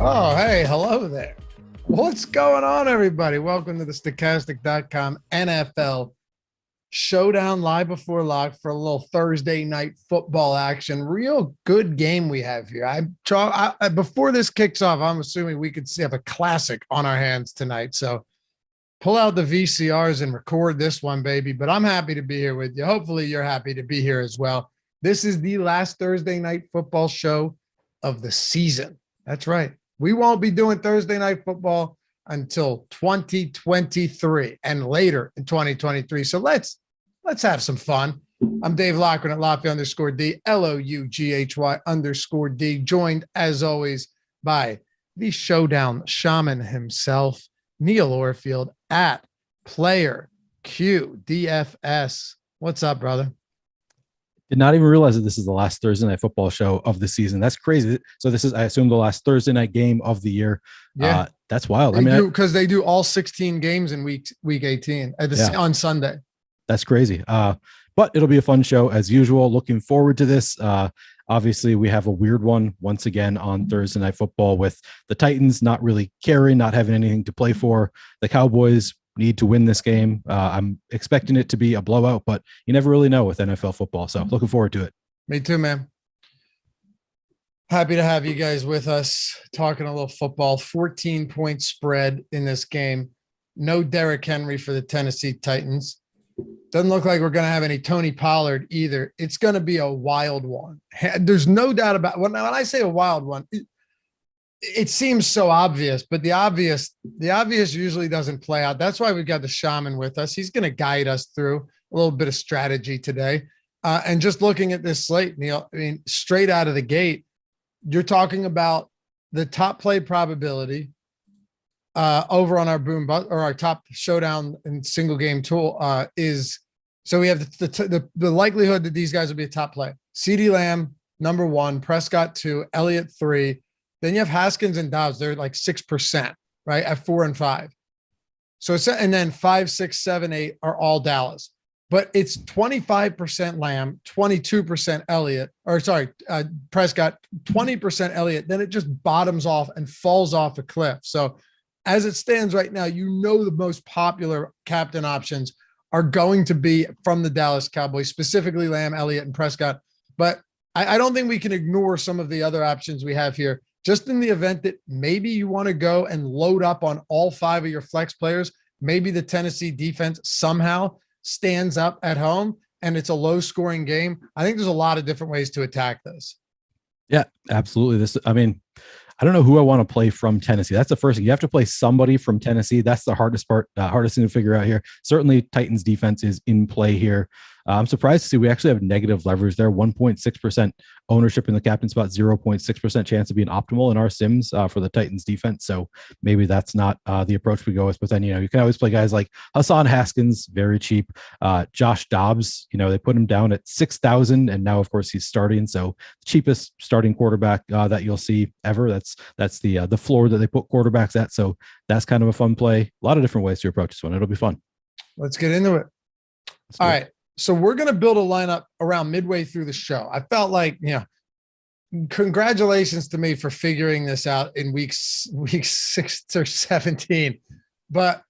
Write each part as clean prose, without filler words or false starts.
Oh, hey, hello there. What's going on, everybody? Welcome to the Stokastic.com NFL Showdown live before lock for a little Thursday night football action. Real good game we have here. Before this kicks off, I'm assuming we could have a classic on our hands tonight. So pull out the VCRs and record this one, baby. But I'm happy to be here with you. Hopefully you're happy to be here as well. This is the last Thursday night football show of the season. That's right. We won't be doing Thursday night football until 2023 and later in 2023. So let's have some fun. I'm Dave Loughran at Loughran_D, LOUGHY_D, joined as always by the Showdown Shaman himself, Neil Orfield at Player Q DFS. What's up, brother? Did not even realize that this is the last Thursday night football show of the season. That's crazy. So this is, I assume, the last Thursday night game of the year. Yeah, that's wild. Because they do all 16 games in week 18 on Sunday. That's crazy. But it'll be a fun show as usual. Looking forward to this. Obviously, we have a weird one once again on Thursday night football with the Titans not really caring, not having anything to play for. The Cowboys need to win this game. I'm expecting it to be a blowout, but you never really know with NFL football. So looking forward to it. Me too, man. Happy to have you guys with us talking a little football. 14-point spread in this game. No Derrick Henry for the Tennessee Titans. Doesn't look like we're going to have any Tony Pollard either. It's going to be a wild one. There's no doubt about when I say a wild one, it seems so obvious, but the obvious usually doesn't play out. That's why we've got the shaman with us. He's going to guide us through a little bit of strategy today. And just looking at this slate, Neil, I mean, straight out of the gate, you're talking about the top play probability over on our our top showdown and single game tool is. So we have the likelihood that these guys will be a top play. CeeDee Lamb, number 1, Prescott 2, Elliott 3. Then you have Haskins and Dobbs. They're like 6%, right? At 4 and 5. So and then 5, 6, 7, 8 are all Dallas. But it's 25% Lamb, 22% Elliott, Prescott, 20% Elliott. Then it just bottoms off and falls off a cliff. So as it stands right now, the most popular captain options are going to be from the Dallas Cowboys, specifically Lamb, Elliott, and Prescott. But I don't think we can ignore some of the other options we have here. Just in the event that maybe you want to go and load up on all 5 of your flex players, maybe the Tennessee defense somehow stands up at home and it's a low scoring game. I think there's a lot of different ways to attack this. Yeah, absolutely. I don't know who I want to play from Tennessee. That's the first thing. You have to play somebody from Tennessee. That's the hardest part, hardest thing to figure out here. Certainly Titans defense is in play here. I'm surprised to see we actually have negative leverage there. 1.6% ownership in the captain spot, 0.6% chance of being optimal in our sims for the Titans defense. So maybe that's not the approach we go with. But then, you can always play guys like Hassan Haskins, very cheap. Josh Dobbs, they put him down at 6,000 and now of course he's starting. So the cheapest starting quarterback that you'll see ever. That's the floor that they put quarterbacks at. So that's kind of a fun play. A lot of different ways to approach this one. It'll be fun. Let's get into it. All right. So we're going to build a lineup around midway through the show. I felt like, congratulations to me for figuring this out in week 6 or 17, but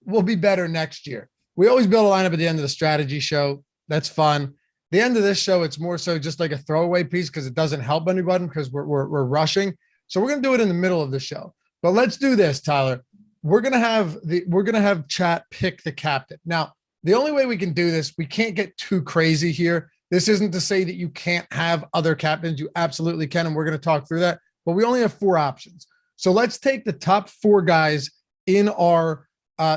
we'll be better next year. We always build a lineup at the end of the strategy show. That's fun. The end of this show, it's more so just like a throwaway piece because it doesn't help anybody because we're rushing. So we're going to do it in the middle of the show, but let's do this, Tyler. We're going to have chat pick the captain. Now, the only way we can do this, we can't get too crazy here. This isn't to say that you can't have other captains. You absolutely can, and we're going to talk through that. But we only have 4 options. So let's take the top 4 guys in our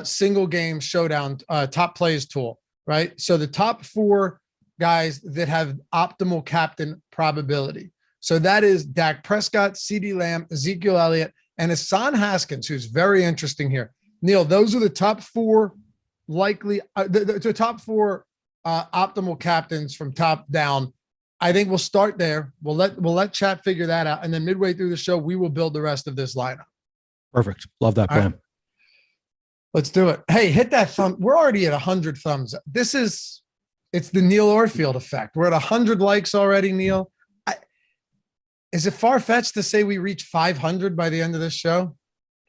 single game showdown top plays tool, right? So the top 4 guys that have optimal captain probability. So that is Dak Prescott, CeeDee Lamb, Ezekiel Elliott, and Hassan Haskins, who's very interesting here. Neil, those are the top 4 likely the top 4 optimal captains from top down. I think we'll start there. We'll let chat figure that out, and then midway through the show we will build the rest of this lineup. Perfect. Love that plan. Right. Let's do it. Hey, hit that thumb. We're already at 100 thumbs. It's the Neil Orfield effect. We're at 100 likes already, Neil. Is it far-fetched to say we reach 500 by the end of this show?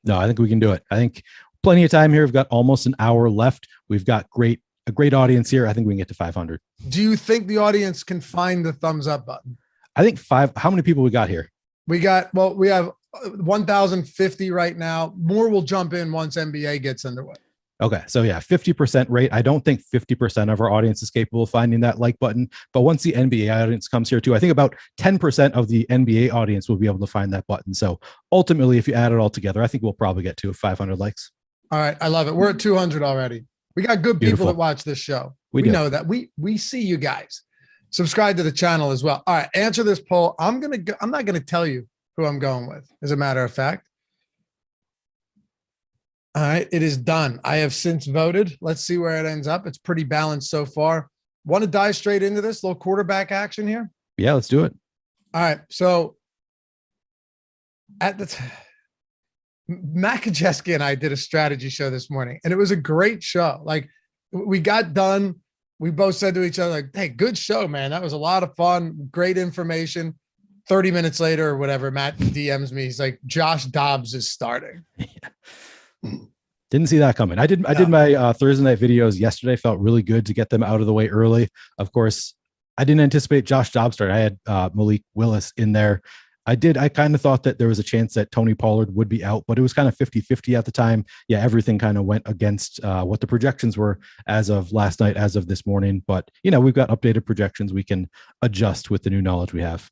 No, I think we can do it. I think plenty of time here. We've got almost an hour left. We've got a great audience here. I think we can get to 500. Do you think the audience can find the thumbs up button? I think how many people we got here? We have 1,050 right now. More will jump in once NBA gets underway. Okay. So yeah, 50% rate. I don't think 50% of our audience is capable of finding that like button, but once the NBA audience comes here too, I think about 10% of the NBA audience will be able to find that button. So ultimately, if you add it all together, I think we'll probably get to 500 likes. All right. I love it. We're at 200 already. We got good people that watch this show. We know that. We see you guys. Subscribe to the channel as well. All right. Answer this poll. I'm not going to tell you who I'm going with, as a matter of fact. All right, it is done. I have since voted. Let's see where it ends up. It's pretty balanced so far. Want to dive straight into this little quarterback action here? Yeah, let's do it. All right, so Matt Kajeski and I did a strategy show this morning, and it was a great show. Like, we got done. We both said to each other, like, hey, good show, man. That was a lot of fun. Great information. 30 minutes later or whatever, Matt DMs me. He's like, Josh Dobbs is starting. Didn't see that coming. I did my Thursday night videos yesterday. Felt really good to get them out of the way early. Of course, I didn't anticipate Josh Dobbs starting. I had Malik Willis in there. I kind of thought that there was a chance that Tony Pollard would be out, but it was kind of 50-50 at the time. Yeah, everything kind of went against what the projections were as of last night, as of this morning. But, we've got updated projections. We can adjust with the new knowledge we have.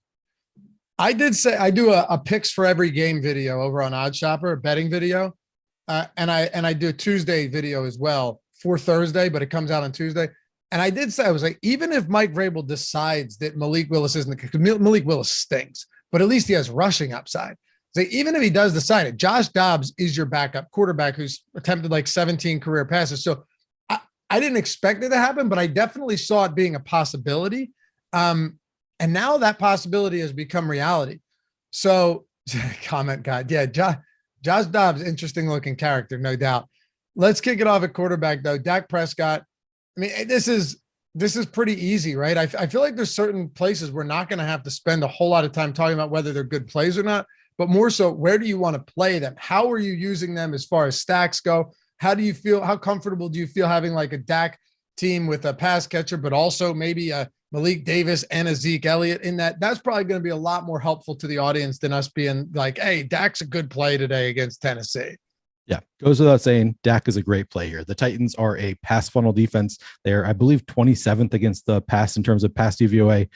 I did say I do a picks for every game video over on OddsShopper, a betting video. And I do a Tuesday video as well for Thursday, but it comes out on Tuesday. And I did say, I was like, even if Mike Vrabel decides that Malik Willis isn't, because Malik Willis stinks, but at least he has rushing upside. So even if he does decide it, Josh Dobbs is your backup quarterback who's attempted like 17 career passes. So I didn't expect it to happen, but I definitely saw it being a possibility. And now that possibility has become reality. So comment God. Yeah. Josh Dobbs, interesting looking character, no doubt. Let's kick it off at quarterback though. Dak Prescott. I mean, this is pretty easy, right? I feel like there's certain places we're not going to have to spend a whole lot of time talking about whether they're good plays or not, but more so, where do you want to play them? How are you using them as far as stacks go? How do you feel? How comfortable do you feel having like a Dak team with a pass catcher, but also maybe a Malik Davis and a Zeke Elliott in that? That's probably going to be a lot more helpful to the audience than us being like, hey, Dak's a good play today against Tennessee. Yeah, goes without saying, Dak is a great play here. The Titans are a pass funnel defense. They're, I believe, 27th against the pass in terms of pass DVOA,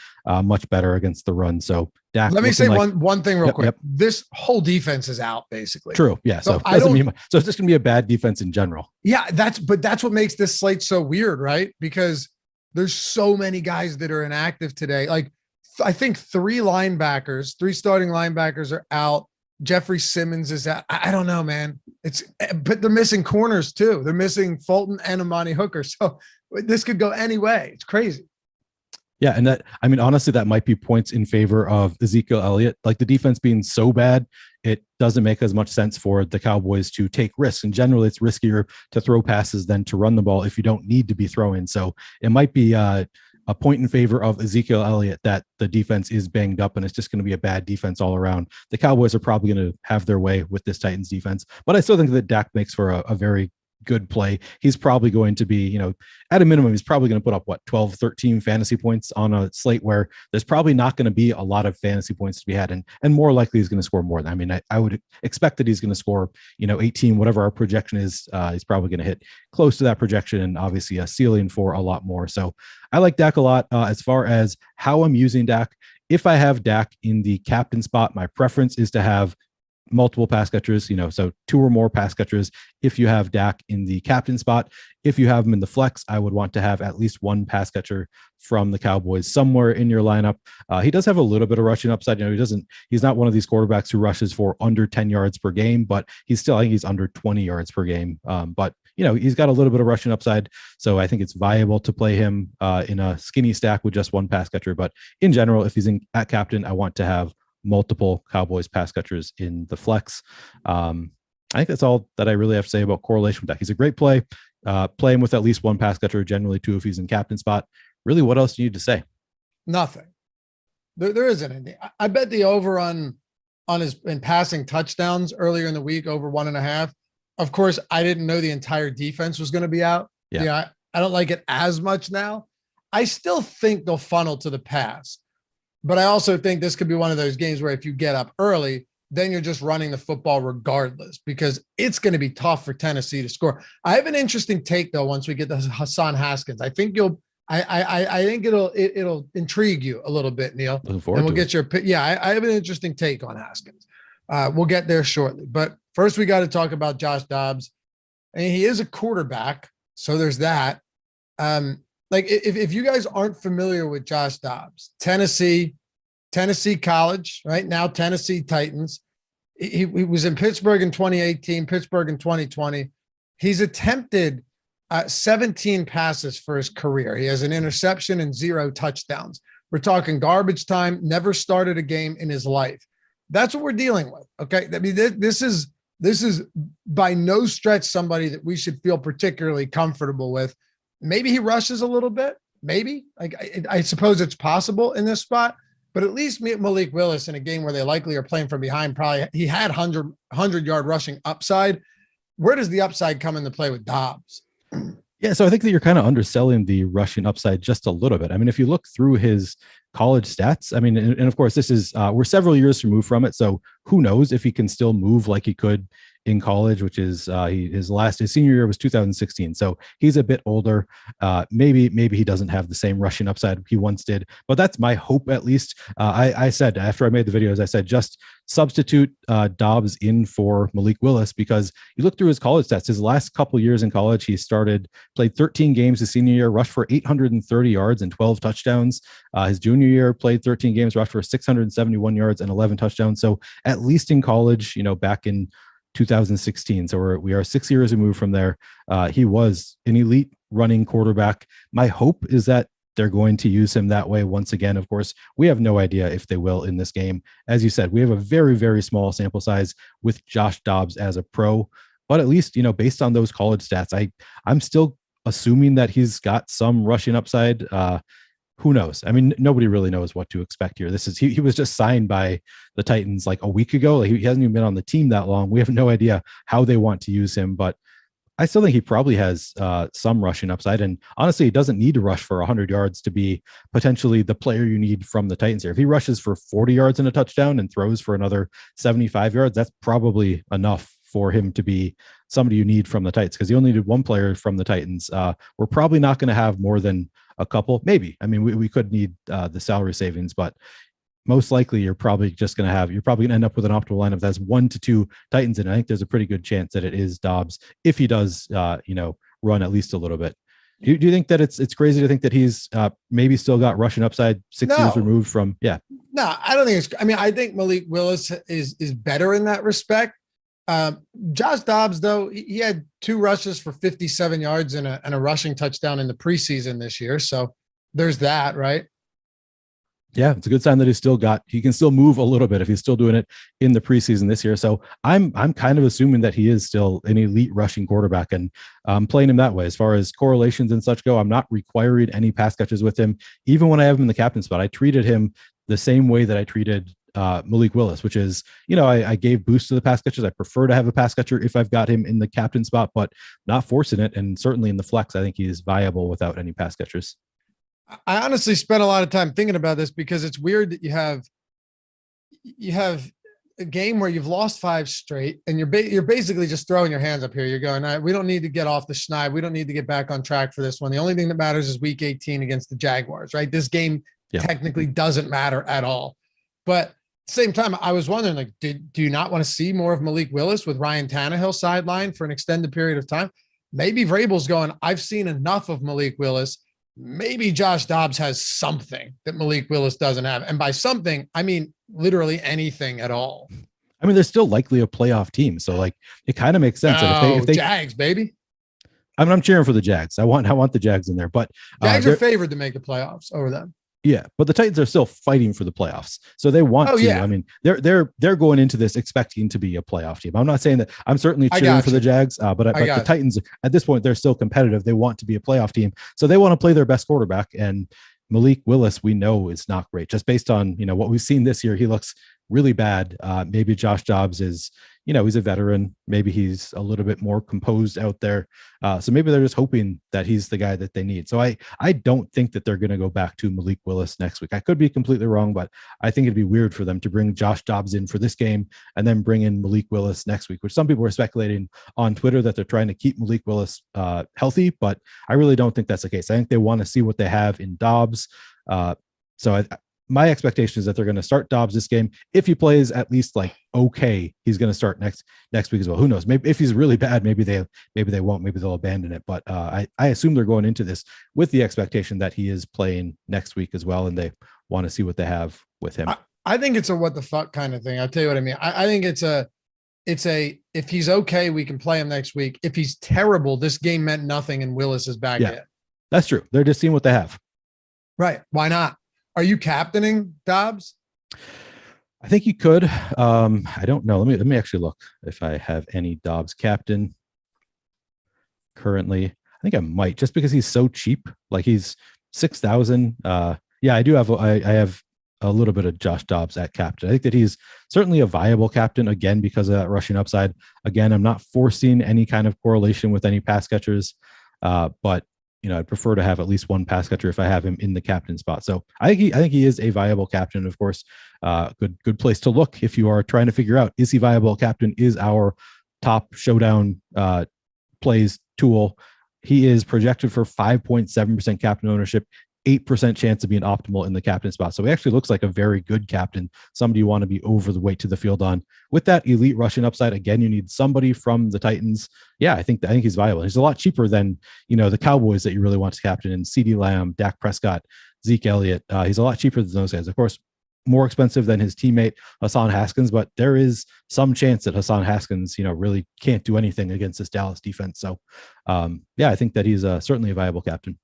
much better against the run. So Dak. Let me say one thing real quick. Yep. This whole defense is out, basically. True. Yeah. So it's just going to be a bad defense in general. Yeah, that's what makes this slate so weird, right? Because there's so many guys that are inactive today. Like, I think three starting linebackers are out. Jeffrey Simmons is out. I don't know, man. But they're missing corners too. They're missing Fulton and Amani Hooker. So this could go any way. It's crazy. Yeah. And honestly, that might be points in favor of Ezekiel Elliott. Like, the defense being so bad, it doesn't make as much sense for the Cowboys to take risks. And generally, it's riskier to throw passes than to run the ball if you don't need to be throwing. So it might be a point in favor of Ezekiel Elliott that the defense is banged up and it's just going to be a bad defense all around. The Cowboys are probably going to have their way with this Titans defense, but I still think that Dak makes for a very good play. He's probably going to be, at a minimum, he's probably going to put up 12, 13 fantasy points on a slate where there's probably not going to be a lot of fantasy points to be had. And more likely he's going to score more than, I would expect that he's going to score, 18, whatever our projection is. He's probably going to hit close to that projection and obviously a ceiling for a lot more. So I like Dak a lot. As far as how I'm using Dak, if I have Dak in the captain spot, my preference is to have multiple pass catchers, so two or more pass catchers. If you have Dak in the captain spot, if you have him in the flex, I would want to have at least one pass catcher from the Cowboys somewhere in your lineup. He does have a little bit of rushing upside. He's not one of these quarterbacks who rushes for under 10 yards per game, but I think he's under 20 yards per game. But he's got a little bit of rushing upside. So I think it's viable to play him in a skinny stack with just one pass catcher. But in general, if he's at captain, I want to have multiple Cowboys pass catchers in the flex. I think that's all that I really have to say about correlation with Dak. He's a great play. Play him with at least one pass catcher, generally two if he's in captain spot. Really, what else do you need to say? Nothing. There isn't anything. I bet the over on his in passing touchdowns earlier in the week over 1.5. Of course, I didn't know the entire defense was going to be out. Yeah, I don't like it as much now. I still think they'll funnel to the pass, but I also think this could be one of those games where if you get up early, then you're just running the football regardless, because it's going to be tough for Tennessee to score. I have an interesting take though. Once we get to Hassan Haskins, I think I think it'll intrigue you a little bit, Neil. Looking forward and we'll to get your I have an interesting take on Haskins. We'll get there shortly, but first we got to talk about Josh Dobbs, and he is a quarterback, so there's that. Like if you guys aren't familiar with Josh Dobbs, Tennessee College, right now Tennessee Titans. He was in Pittsburgh in 2018, Pittsburgh in 2020. He's attempted 17 passes for his career. He has an interception and 0 touchdowns. We're talking garbage time, never started a game in his life. That's what we're dealing with. Okay. I mean, this is by no stretch somebody that we should feel particularly comfortable with. Maybe he rushes a little bit. Maybe I suppose it's possible in this spot, but at least Malik Willis in a game where they likely are playing from behind, probably he had 100-yard rushing upside. Where does the upside come into play with Dobbs? Yeah, so I think that you're kind of underselling the rushing upside just a little bit. I mean, if you look through his college stats, I mean, and of course, this is we're several years removed from it, so who knows if he can still move like he could in college, which is his senior year was 2016. So he's a bit older. Maybe he doesn't have the same rushing upside he once did, but that's my hope at least. I said after I made the videos, I said just substitute Dobbs in for Malik Willis, because you look through his college stats. His last couple years in college, he played 13 games his senior year, rushed for 830 yards and 12 touchdowns. His junior year played 13 games, rushed for 671 yards and 11 touchdowns. So at least in college, back in 2016. So we are 6 years removed from there. He was an elite running quarterback. My hope is that they're going to use him that way once again. Of course, we have no idea if they will in this game. As you said, we have a very, very small sample size with Josh Dobbs as a pro, but at least, based on those college stats, I'm still assuming that he's got some rushing upside. Who knows? I mean, nobody really knows what to expect here. He was just signed by the Titans like a week ago. Like he hasn't even been on the team that long. We have no idea how they want to use him, but I still think he probably has some rushing upside. And honestly, he doesn't need to rush for 100 yards to be potentially the player you need from the Titans here. If he rushes for 40 yards and a touchdown and throws for another 75 yards, that's probably enough for him to be somebody you need from the Titans, because he only needed one player from the Titans. We're probably not going to have more than a couple, maybe. I mean, we could need the salary savings, but most likely you're probably going to end up with an optimal lineup that's 1 to 2 Titans. And I think there's a pretty good chance that it is Dobbs if he does, run at least a little bit. Do you think that it's crazy to think that he's maybe still got rushing upside 6 years removed from? Yeah. No, I don't think I think Malik Willis is better in that respect. Josh Dobbs, though, he had 2 rushes for 57 yards and a rushing touchdown in the preseason this year. So there's that, right? Yeah, it's a good sign that he can still move a little bit if he's still doing it in the preseason this year. So I'm kind of assuming that he is still an elite rushing quarterback, and playing him that way. As far as correlations and such go, I'm not requiring any pass catches with him. Even when I have him in the captain spot, I treated him the same way that I treated Malik Willis, which is, I gave boost to the pass catchers. I prefer to have a pass catcher if I've got him in the captain spot, but not forcing it. And certainly in the flex, I think he is viable without any pass catchers. I honestly spent a lot of time thinking about this, because it's weird that you have a game where you've lost 5 straight and you're basically just throwing your hands up here. You're going, all right, we don't need to get off the schneid. We don't need to get back on track for this one. The only thing that matters is week 18 against the Jaguars, right? This game technically doesn't matter at all. But at the same time, I was wondering, like, do you not want to see more of Malik Willis with Ryan Tannehill sidelined for an extended period of time? Maybe Vrabel's going, I've seen enough of Malik Willis. Maybe Josh Dobbs has something that Malik Willis doesn't have. And by something, I mean literally anything at all. I mean, they're still likely a playoff team. So like, it kind of makes sense. If they Jags, baby. I mean, I'm cheering for the Jags. I want the Jags in there, but Jags are favored to make the playoffs over them. Yeah, but the Titans are still fighting for the playoffs, so they want to. Yeah. I mean, they're going into this expecting to be a playoff team. I'm not saying that. I'm certainly cheering for the Jags, but the Titans at this point, they're still competitive. They want to be a playoff team, so they want to play their best quarterback. And Malik Willis, we know is not great just based on, what we've seen this year. He looks really bad. Maybe Josh Dobbs is, he's a veteran. Maybe he's a little bit more composed out there. So maybe they're just hoping that he's the guy that they need. So I don't think that they're going to go back to Malik Willis next week. I could be completely wrong, but I think it'd be weird for them to bring Josh Dobbs in for this game and then bring in Malik Willis next week, which some people are speculating on Twitter that they're trying to keep Malik Willis healthy, but I really don't think that's the case. I think they want to see what they have in Dobbs. My expectation is that they're going to start Dobbs this game. If he plays at least okay, he's going to start next week as well. Who knows? Maybe if he's really bad, maybe they won't. Maybe they'll abandon it. But I assume they're going into this with the expectation that he is playing next week as well, and they want to see what they have with him. I think it's a what the fuck kind of thing. I'll tell you what I mean. I think it's a if he's okay, we can play him next week. If he's terrible, this game meant nothing, and Willis is back in. That's true. They're just seeing what they have. Right? Why not? Are you captaining Dobbs? I think you could. I don't know. Let me actually look if I have any Dobbs captain currently. I think I might, just because he's so cheap. He's 6,000. I do have. I have a little bit of Josh Dobbs at captain. I think that he's certainly a viable captain, again, because of that rushing upside. Again, I'm not forcing any kind of correlation with any pass catchers, but I'd prefer to have at least one pass catcher if I have him in the captain spot. So I think he is a viable captain. Of course, good place to look if you are trying to figure out, is he viable captain? Is our top showdown plays tool. He is projected for 5.7% captain ownership, 8% chance of being optimal in the captain spot. So he actually looks like a very good captain, somebody you want to be over the weight to the field on. With that elite rushing upside, again, you need somebody from the Titans. Yeah, I think he's viable. He's a lot cheaper than, the Cowboys that you really want to captain in CeeDee Lamb, Dak Prescott, Zeke Elliott. He's a lot cheaper than those guys. Of course, more expensive than his teammate Hassan Haskins, but there is some chance that Hassan Haskins, really can't do anything against this Dallas defense. So, I think that he's certainly a viable captain.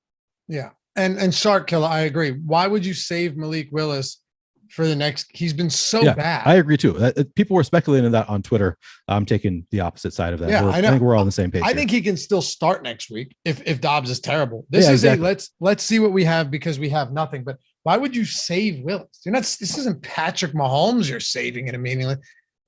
Yeah. And Shark Killer, I agree. Why would you save Malik Willis for the next? He's been so bad. I agree too. People were speculating that on Twitter. I'm taking the opposite side of that. Yeah, I think we're all on the same page. I think he can still start next week if Dobbs is terrible. This is exactly. Let's see what we have, because we have nothing. But why would you save Willis? This isn't Patrick Mahomes you're saving it immediately.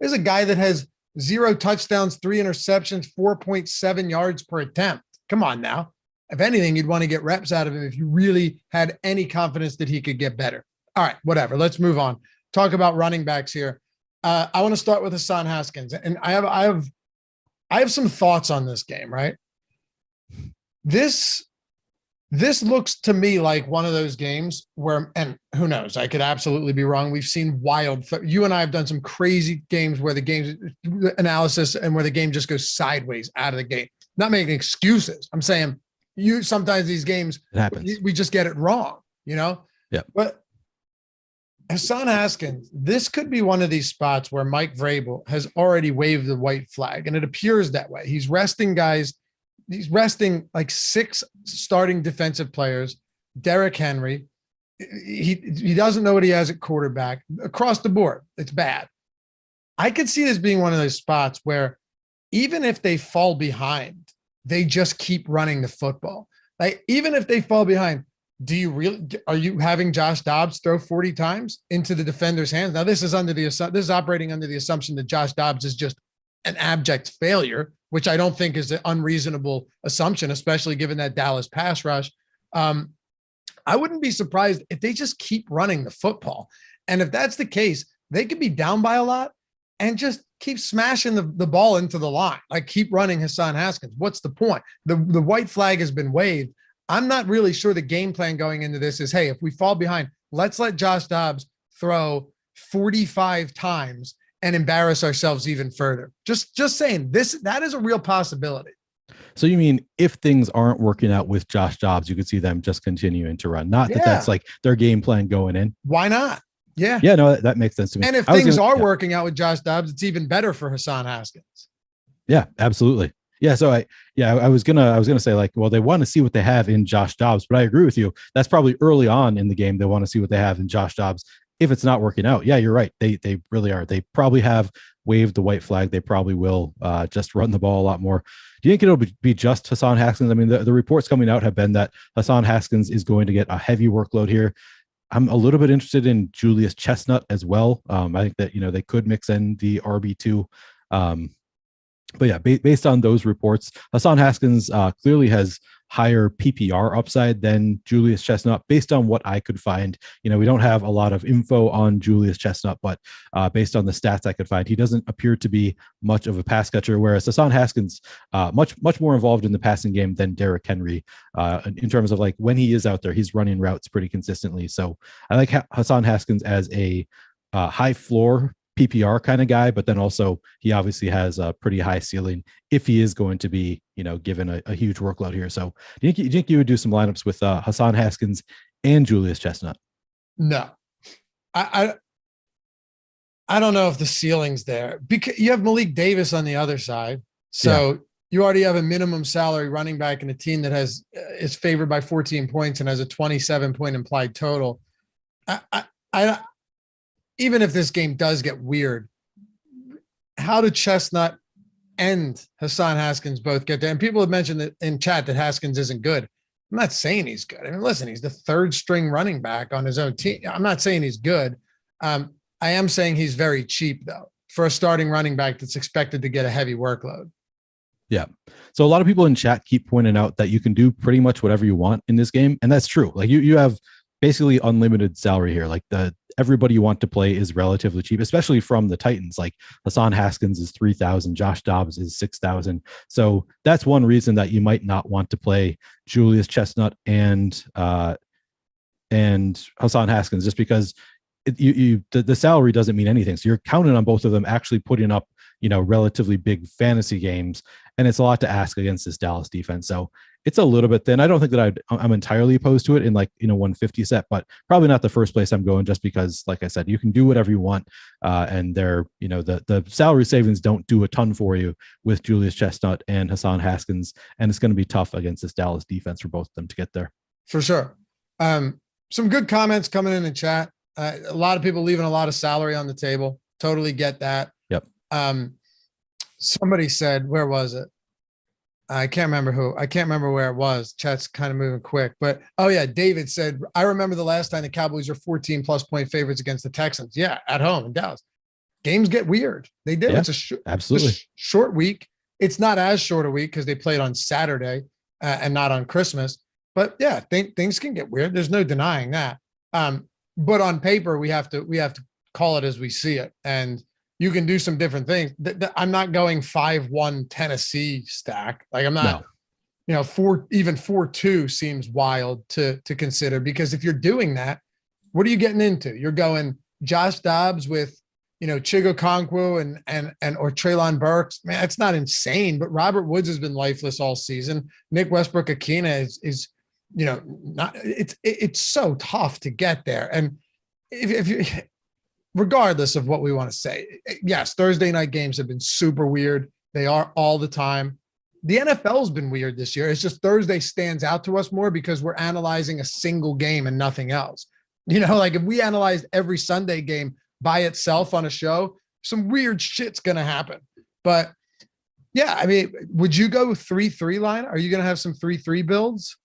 There's a guy that has 0 touchdowns, 3 interceptions, 4.7 yards per attempt. Come on now. If anything, you'd want to get reps out of him if you really had any confidence that he could get better. All right, whatever. Let's move on. Talk about running backs here. I want to start with Hassan Haskins, and I have some thoughts on this game. Right, this looks to me like one of those games where, and who knows, I could absolutely be wrong. We've seen you and I have done some crazy games where the game's analysis and where the game just goes sideways out of the gate. Not making excuses. I'm saying. Sometimes these games, we just get it wrong, Yeah. But Hassan Haskins, this could be one of these spots where Mike Vrabel has already waved the white flag, and it appears that way. He's resting guys. He's resting 6 starting defensive players. Derrick Henry. He doesn't know what he has at quarterback. Across the board, it's bad. I could see this being one of those spots where even if they fall behind, they just keep running the football. Even if they fall behind, are you having Josh Dobbs throw 40 times into the defender's hands? Now this is operating under the assumption that Josh Dobbs is just an abject failure, which I don't think is an unreasonable assumption, especially given that Dallas pass rush. I wouldn't be surprised if they just keep running the football. And if that's the case, they could be down by a lot and just keep smashing the ball into the line. Keep running Hassan Haskins. What's the point? The white flag has been waved. I'm not really sure the game plan going into this is, hey, if we fall behind, let's let Josh Dobbs throw 45 times and embarrass ourselves even further. Just saying that is a real possibility. So you mean if things aren't working out with Josh Dobbs, you could see them just continuing to run? Not that that's their game plan going in. Why not? Yeah. Yeah, no, that makes sense to me. And if things are working out with Josh Dobbs, it's even better for Hassan Haskins. Yeah, absolutely. Yeah. So I was gonna say well, they want to see what they have in Josh Dobbs, but I agree with you. That's probably early on in the game. They want to see what they have in Josh Dobbs if it's not working out, yeah, you're right. They really are. They probably have waved the white flag. They probably will just run the ball a lot more. Do you think it'll be just Hassan Haskins? I mean, the reports coming out have been that Hassan Haskins is going to get a heavy workload here. I'm a little bit interested in Julius Chestnut as well. I think that, they could mix in the RB2. But yeah, based on those reports, Hassan Haskins clearly has higher PPR upside than Julius Chestnut based on what I could find. We don't have a lot of info on Julius Chestnut, but based on the stats I could find, he doesn't appear to be much of a pass catcher, whereas Hassan Haskins much more involved in the passing game than Derrick Henry in terms of like when he is out there, he's running routes pretty consistently. So I like Hassan Haskins as a high floor PPR kind of guy, but then also he obviously has a pretty high ceiling if he is going to be, given a huge workload here. So do you think you would do some lineups with Hassan Haskins and Julius Chestnut? No, I don't know if the ceiling's there because you have Malik Davis on the other side. So you already have a minimum salary running back in a team that is favored by 14 points and has a 27-point implied total. I even if this game does get weird, how do Chestnut and Hassan Haskins both get there? And people have mentioned that in chat that Haskins isn't good. I'm not saying he's good. I mean, listen, he's the third string running back on his own team. I'm not saying he's good. I am saying he's very cheap though for a starting running back that's expected to get a heavy workload. Yeah. So a lot of people in chat keep pointing out that you can do pretty much whatever you want in this game. And that's true. Like you have basically unlimited salary here. Like everybody you want to play is relatively cheap, especially from the Titans. Like Hassan Haskins is 3,000, Josh Dobbs is 6,000. So that's one reason that you might not want to play Julius Chestnut and Hassan Haskins, just because the salary doesn't mean anything. So you're counting on both of them actually putting up, relatively big fantasy games. And it's a lot to ask against this Dallas defense. So it's a little bit thin. I don't think that I'm entirely opposed to it in 150 set, but probably not the first place I'm going, just because, like I said, you can do whatever you want. And the salary savings don't do a ton for you with Julius Chestnut and Hassan Haskins. And it's going to be tough against this Dallas defense for both of them to get there. For sure. Some good comments coming in the chat. A lot of people leaving a lot of salary on the table. Totally get that. Yep. Somebody said, where was it? I can't remember who. I can't remember where it was. Chat's kind of moving quick. But, oh, yeah, David said, I remember the last time the Cowboys were 14-plus point favorites against the Texans. Yeah, at home in Dallas. Games get weird. They do. Yeah, it's absolutely short week. It's not as short a week because they played on Saturday and not on Christmas. But, yeah, things can get weird. There's no denying that. But on paper, we have to call it as we see it. And you can do some different things. I'm not going 5-1 Tennessee stack. Like I'm not, 4-2 seems wild to consider, because if you're doing that, what are you getting into? You're going Josh Dobbs with, Chigo Okonkwo and or Treylon Burks. Man, that's not insane, but Robert Woods has been lifeless all season. Nick Westbrook-Akina is not, it's so tough to get there. And if you, regardless of what we want to say, yes, Thursday night games have been super weird. They are all the time. The NFL's been weird this year. It's just Thursday stands out to us more because we're analyzing a single game and nothing else. Like if we analyzed every Sunday game by itself on a show, some weird shit's going to happen. But yeah, I mean, would you go 3-3 line? Are you going to have some 3-3 builds?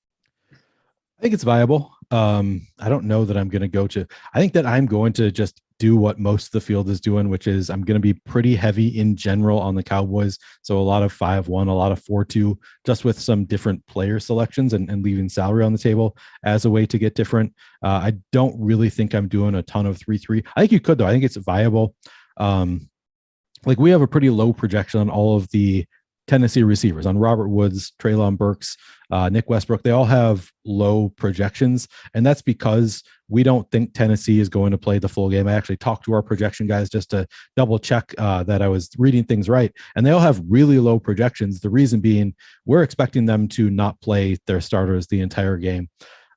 I think it's viable. I don't know that I'm going to go to, I think that I'm going to just do what most of the field is doing, which is I'm going to be pretty heavy in general on the Cowboys. So a lot of 5-1, a lot of 4-2, just with some different player selections and leaving salary on the table as a way to get different. I don't really think I'm doing a ton of 3-3. I think you could, though. I think it's viable. We have a pretty low projection on all of the Tennessee receivers, on Robert Woods, Treylon Burks, Nick Westbrook. They all have low projections, and that's because we don't think Tennessee is going to play the full game. I actually talked to our projection guys just to double check that I was reading things right, and they all have really low projections. The reason being, we're expecting them to not play their starters the entire game.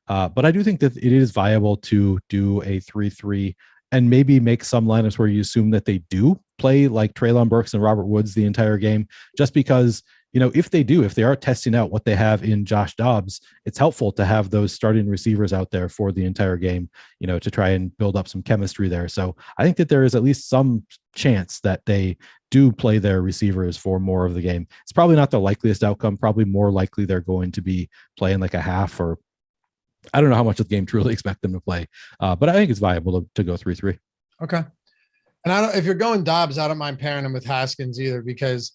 But I do think that it is viable to do a 3-3 and maybe make some lineups where you assume that they do play like Treylon Burks and Robert Woods the entire game, just because if they are testing out what they have in Josh Dobbs, it's helpful to have those starting receivers out there for the entire game, to try and build up some chemistry there. So I think that there is at least some chance that they do play their receivers for more of the game. It's probably not the likeliest outcome. Probably more likely they're going to be playing like a half, or I don't know how much of the game to really expect them to play. But I think it's viable to go 3-3. Okay. And if you're going Dobbs, I don't mind pairing him with Haskins either, because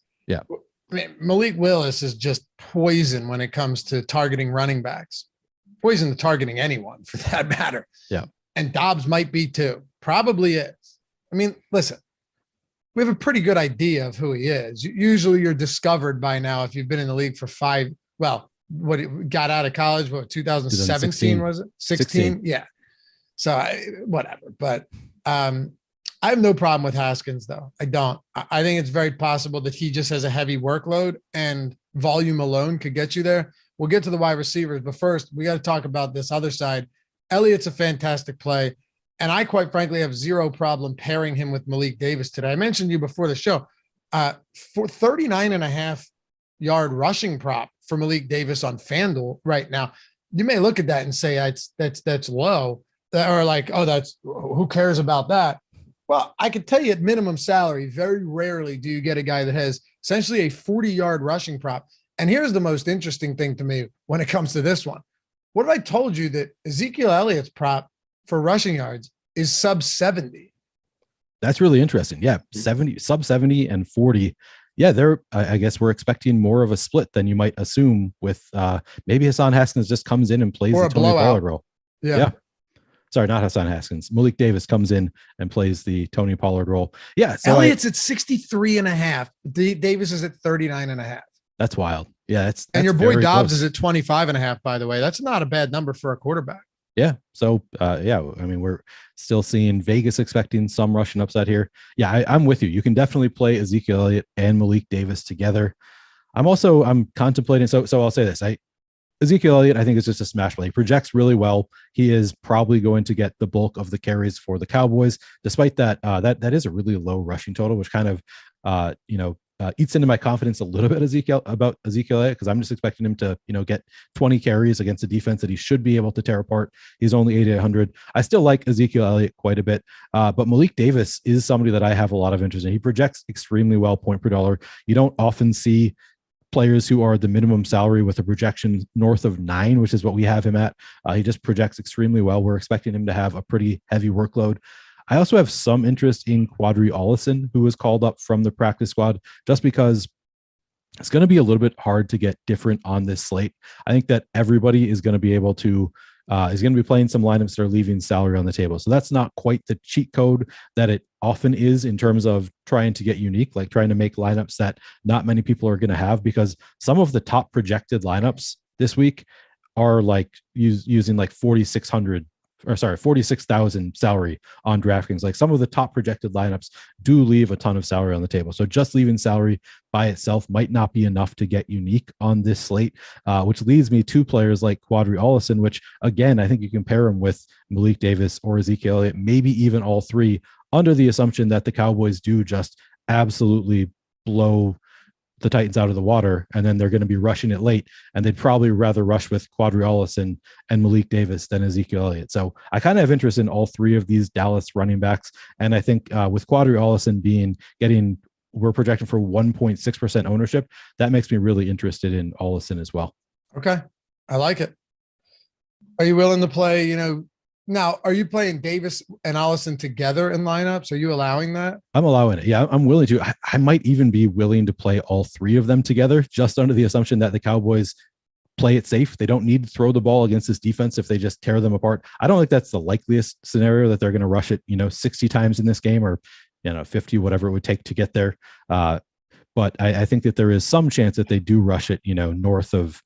Malik Willis is just poison when it comes to targeting running backs. Poison to targeting anyone for that matter. Yeah. And Dobbs might be too. Probably is. I mean, listen, we have a pretty good idea of who he is. Usually you're discovered by now if you've been in the league for got out of college, 2017 was it? 16? Yeah. So whatever. But I have no problem with Haskins, though. I don't. I think it's very possible that he just has a heavy workload and volume alone could get you there. We'll get to the wide receivers, but first we got to talk about this other side. Elliott's a fantastic play, and I quite frankly have zero problem pairing him with Malik Davis today. I mentioned to you before the show, for 39.5-yard rushing prop for Malik Davis on FanDuel right now. You may look at that and say that's low, or like, oh, that's who cares about that? Well, I could tell you at minimum salary, very rarely do you get a guy that has essentially a 40-yard rushing prop. And here's the most interesting thing to me when it comes to this one. What if I told you that Ezekiel Elliott's prop for rushing yards is sub 70? That's really interesting. Yeah, 70, sub 70 and 40. Yeah, I guess we're expecting more of a split than you might assume with maybe Hassan Haskins just comes in and plays or the Tony Pollard role. Yeah. Sorry, not Hassan Haskins. Malik Davis comes in and plays the Tony Pollard role. Yeah. So Elliott's at 63.5. Davis is at 39.5. That's wild. Yeah. That's and your boy Dobbs close. is at 25.5, by the way. That's not a bad number for a quarterback. Yeah. So, I mean, we're still seeing Vegas expecting some rushing upside here. Yeah, I'm with you. You can definitely play Ezekiel Elliott and Malik Davis together. I'm contemplating. So I'll say this. Ezekiel Elliott, I think, is just a smash play. He projects really well. He is probably going to get the bulk of the carries for the Cowboys, despite that. That is a really low rushing total, which kind of, eats into my confidence a little bit about Ezekiel Elliott, because I'm just expecting him to, get 20 carries against a defense that he should be able to tear apart. He's only 8,800. I still like Ezekiel Elliott quite a bit, but Malik Davis is somebody that I have a lot of interest in. He projects extremely well point per dollar. You don't often see players who are the minimum salary with a projection north of 9, which is what we have him at. He just projects extremely well. We're expecting him to have a pretty heavy workload. I also have some interest in Quadri Ollison, who was called up from the practice squad, just because it's going to be a little bit hard to get different on this slate. I think that everybody is going to be able to is going to be playing some lineups that are leaving salary on the table. So that's not quite the cheat code that it often is in terms of trying to get unique, like trying to make lineups that not many people are going to have, because some of the top projected lineups this week are like using like 46,000 salary on DraftKings. Like some of the top projected lineups do leave a ton of salary on the table. So just leaving salary by itself might not be enough to get unique on this slate, which leads me to players like Quadri Ollison, which again, I think you can pair him with Malik Davis or Ezekiel Elliott, maybe even all three, under the assumption that the Cowboys do just absolutely blow the Titans out of the water, and then they're going to be rushing it late, and they'd probably rather rush with Quadri Ollison and Malik Davis than Ezekiel Elliott. So I kind of have interest in all three of these Dallas running backs, and I think with Quadri Ollison we're projecting for 1.6% ownership, that makes me really interested in Ollison as well. Okay, I like it. Are you willing to play, now, are you playing Davis and Ollison together in lineups? Are you allowing that? I'm allowing it. Yeah, I'm willing to. I might even be willing to play all three of them together, just under the assumption that the Cowboys play it safe. They don't need to throw the ball against this defense if they just tear them apart. I don't think that's the likeliest scenario that they're going to rush it, 60 times in this game, or 50, whatever it would take to get there. But I think that there is some chance that they do rush it, north of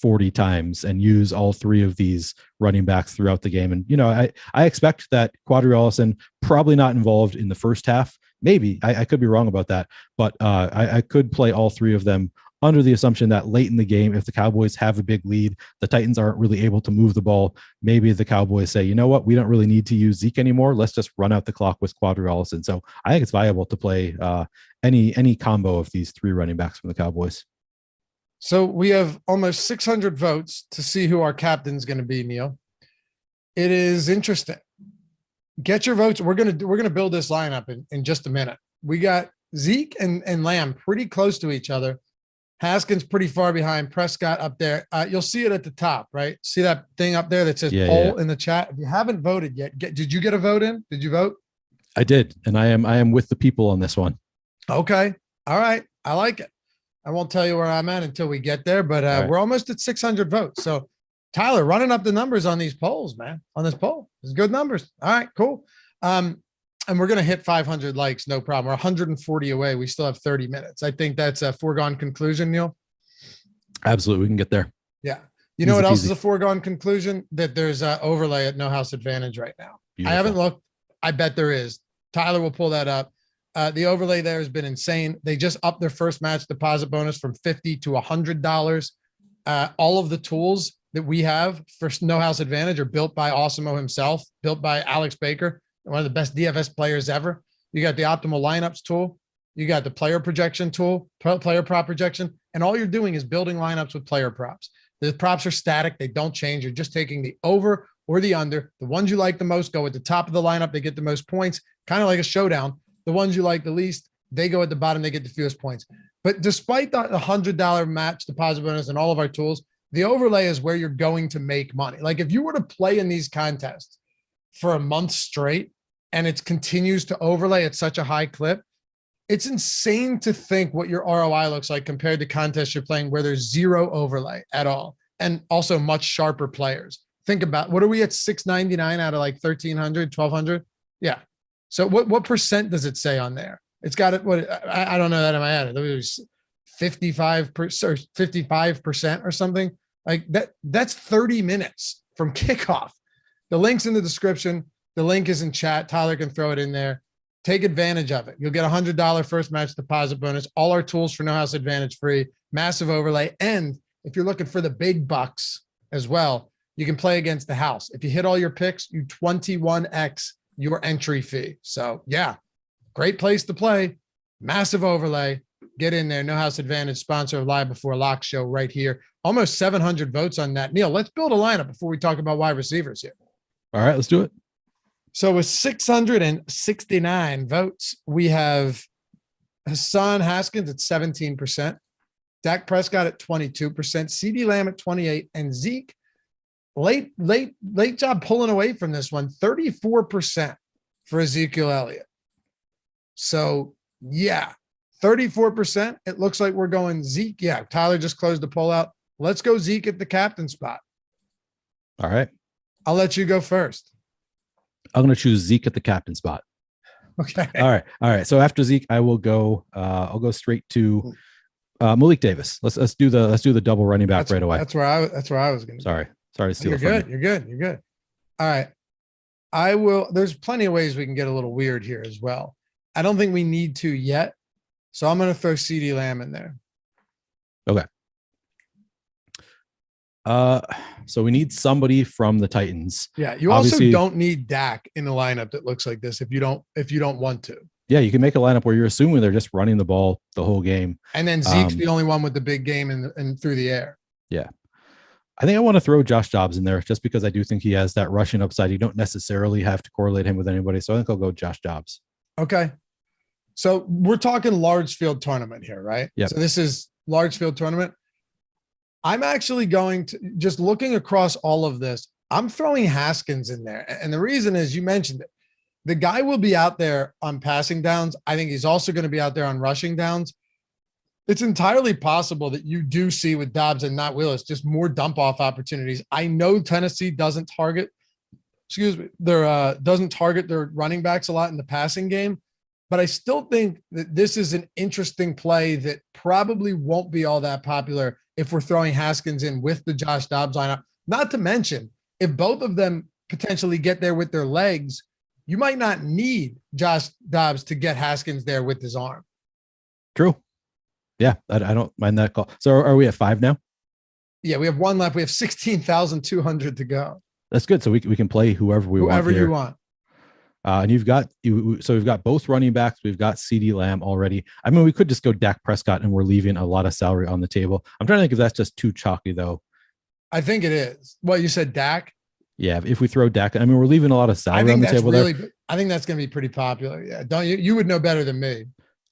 40 times and use all three of these running backs throughout the game. And, I expect that Quadri Ollison probably not involved in the first half. Maybe I could be wrong about that, but I could play all three of them under the assumption that late in the game, if the Cowboys have a big lead, the Titans aren't really able to move the ball. Maybe the Cowboys say, you know what, we don't really need to use Zeke anymore. Let's just run out the clock with Quadri Ollison. So I think it's viable to play any combo of these three running backs from the Cowboys. So we have almost 600 votes to see who our captain's going to be, Neil. It is interesting. Get your votes. We're gonna build this lineup in just a minute. We got Zeke and Lamb pretty close to each other. Haskins pretty far behind. Prescott up there. You'll see it at the top, right? See that thing up there that says poll in the chat. If you haven't voted yet, did you get a vote in? Did you vote? I did, and I am with the people on this one. Okay. All right. I like it. I won't tell you where I'm at until we get there, but we're almost at 600 votes. So Tyler, running up the numbers on these polls, man, on this poll. It's good numbers. All right, cool. And we're going to hit 500 likes. No problem. We're 140 away. We still have 30 minutes. I think that's a foregone conclusion, Neil. Absolutely. We can get there. Yeah. You know what else is a foregone conclusion? That there's an overlay at No House Advantage right now. Beautiful. I haven't looked. I bet there is. Tyler will pull that up. The overlay there has been insane. They just upped their first match deposit bonus from $50 to $100. All of the tools that we have for No House Advantage are built by Awesemo himself, built by Alex Baker, one of the best DFS players ever. You got the optimal lineups tool. You got the player projection tool, player prop projection, and all you're doing is building lineups with player props. The props are static. They don't change. You're just taking the over or the under. The ones you like the most go at the top of the lineup. They get the most points, kind of like a showdown. The ones you like the least, they go at the bottom. They get the fewest points. But despite the $100 match deposit bonus and all of our tools, the overlay is where you're going to make money. Like if you were to play in these contests for a month straight and it continues to overlay at such a high clip, it's insane to think what your ROI looks like compared to contests you're playing where there's zero overlay at all. And also much sharper players. Think about, what are we at, 699 out of like 1,300, 1,200? Yeah. So what percent does it say on there? It's got it. What I don't know that in my head. It was 55% or 55% or something like that. That's 30 minutes from kickoff. The link's in the description. The link is in chat. Tyler can throw it in there. Take advantage of it. You'll get $100 first match deposit bonus. All our tools for No House Advantage free, massive overlay. And if you're looking for the big bucks as well, you can play against the house. If you hit all your picks, you 21x your entry fee. So yeah, great place to play. Massive overlay. Get in there. No House Advantage, sponsor of Live Before Lock show right here. Almost 700 votes on that. Neil, let's build a lineup before we talk about wide receivers here. All right, let's do it. So with 669 votes, we have Hassan Haskins at 17%, Dak Prescott at 22%, CeeDee Lamb at 28%, and Zeke, late job pulling away from this one, 34% for Ezekiel Elliott. So yeah, 34%. It looks like we're going Zeke. Yeah, Tyler just closed the poll out. Let's go Zeke at the captain spot. All right. I'll let you go first. I'm going to choose Zeke at the captain spot. Okay. All right. So after Zeke, I will go. I'll go straight to Malik Davis. Let's do the double running back right away. That's where I was going to. Sorry to steal. You're good. All right. I will. There's plenty of ways we can get a little weird here as well. I don't think we need to yet, so I'm going to throw CeeDee Lamb in there. Okay. So we need somebody from the Titans. Yeah, you obviously also don't need Dak in a lineup that looks like this if you don't want to. Yeah, you can make a lineup where you're assuming they're just running the ball the whole game. And then Zeke's the only one with the big game and through the air. Yeah. I think I want to throw Josh Dobbs in there just because I do think he has that rushing upside. You don't necessarily have to correlate him with anybody. So I think I'll go Josh Dobbs. Okay. So we're talking large field tournament here, right? Yeah. So this is large field tournament. I'm actually going to, just looking across all of this, I'm throwing Haskins in there. And the reason is, you mentioned it. The guy will be out there on passing downs. I think he's also going to be out there on rushing downs. It's entirely possible that you do see with Dobbs and not Willis just more dump off opportunities. I know Tennessee doesn't target their running backs a lot in the passing game, but I still think that this is an interesting play that probably won't be all that popular if we're throwing Haskins in with the Josh Dobbs lineup. Not to mention, if both of them potentially get there with their legs, you might not need Josh Dobbs to get Haskins there with his arm. True. Yeah, I don't mind that call. So are we at 5 now? Yeah, we have one left. We have 16,200 to go. That's good. So we can play whoever you want. All And you've got so we've got both running backs. We've got CD Lamb already. I mean, we could just go Dak Prescott, and we're leaving a lot of salary on the table. I'm trying to think if that's just too chalky, though. I think it is. What you said, Dak? Yeah, if we throw Dak, I mean, we're leaving a lot of salary on the table there. I think that's going to be pretty popular. Yeah, don't you? You would know better than me.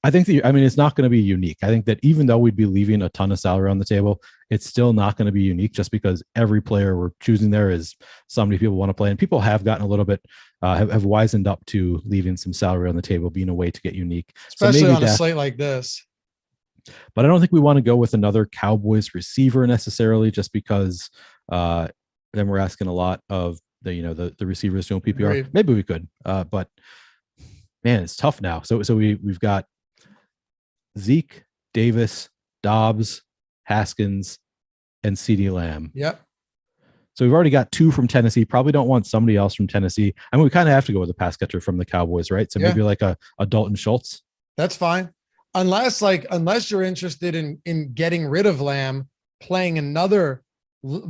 I think it's not going to be unique. I think that even though we'd be leaving a ton of salary on the table, it's still not going to be unique just because every player we're choosing there is somebody people want to play. And people have gotten a little bit, have wisened up to leaving some salary on the table being a way to get unique. Especially on a slate like this. But I don't think we want to go with another Cowboys receiver necessarily just because then we're asking a lot of the receivers doing PPR. Right. Maybe we could, but man, it's tough now. So we've got Zeke, Davis, Dobbs, Haskins, and CD Lamb. Yep. So we've already got 2 from Tennessee. Probably don't want somebody else from Tennessee. I mean, we kind of have to go with a pass catcher from the Cowboys, right? So maybe like a Dalton Schultz. That's fine. Unless you're interested in getting rid of Lamb, playing another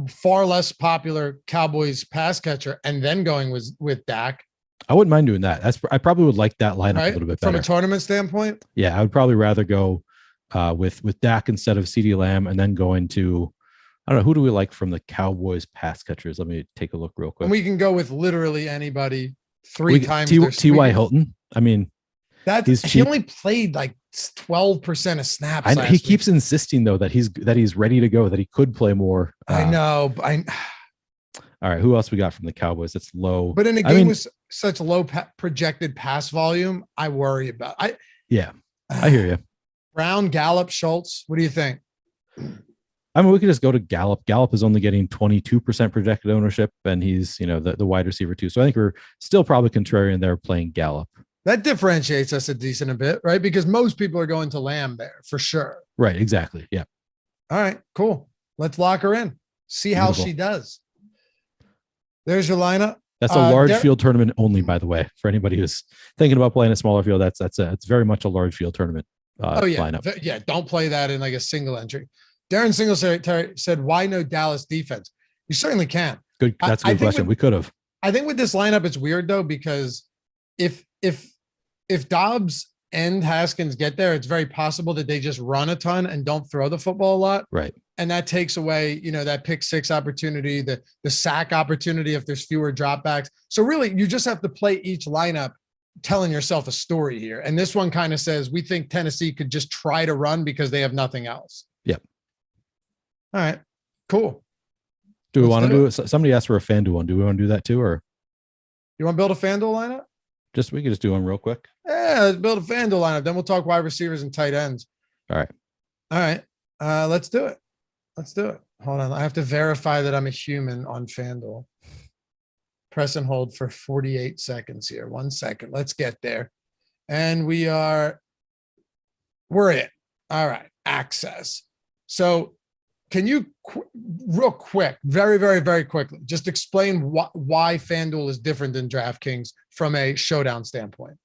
far less popular Cowboys pass catcher, and then going with Dak. I wouldn't mind doing that. I probably would like that lineup a little bit better. From a tournament standpoint? Yeah, I would probably rather go with Dak instead of CD Lamb and then go into, I don't know, who do we like from the Cowboys pass catchers? Let me take a look real quick. And we can go with literally anybody times. T.Y. Hilton. I mean, he only played like 12% of snaps. He keeps insisting though that he's ready to go, that he could play more. I know. All right, who else we got from the Cowboys? That's low. But in a game with such low projected pass volume, I worry about. I hear you. Brown, Gallup, Schultz. What do you think? I mean, we could just go to Gallup. Gallup is only getting 22% projected ownership, and he's the wide receiver too. So I think we're still probably contrarian there playing Gallup. That differentiates us a bit, right? Because most people are going to Lamb there for sure. Right. Exactly. Yeah. All right. Cool. Let's lock her in. See how she does. There's your lineup. That's a large field tournament only, by the way, for anybody who's thinking about playing a smaller field. It's very much a large field tournament lineup. Yeah, don't play that in like a single entry. Darren Singletary said, "Why no Dallas defense?" You certainly can. Good. That's a good question. We could have. I think with this lineup, it's weird though because if Dobbs and Haskins get there, it's very possible that they just run a ton and don't throw the football a lot. Right. And that takes away, that pick six opportunity, the sack opportunity if there's fewer dropbacks. So really, you just have to play each lineup telling yourself a story here. And this one kind of says, we think Tennessee could just try to run because they have nothing else. Yep. All right, cool. Do we want to do it? Somebody asked for a FanDuel one. Do we want to do that too? Or you want to build a FanDuel lineup? We can just do one real quick. Yeah, let's build a FanDuel lineup. Then we'll talk wide receivers and tight ends. All right. Let's do it. Hold on. I have to verify that I'm a human on FanDuel. Press and hold for 48 seconds here. 1 second. Let's get there. And we're in. All right. Access. So can you real quick, very, very, very quickly, just explain why FanDuel is different than DraftKings from a showdown standpoint?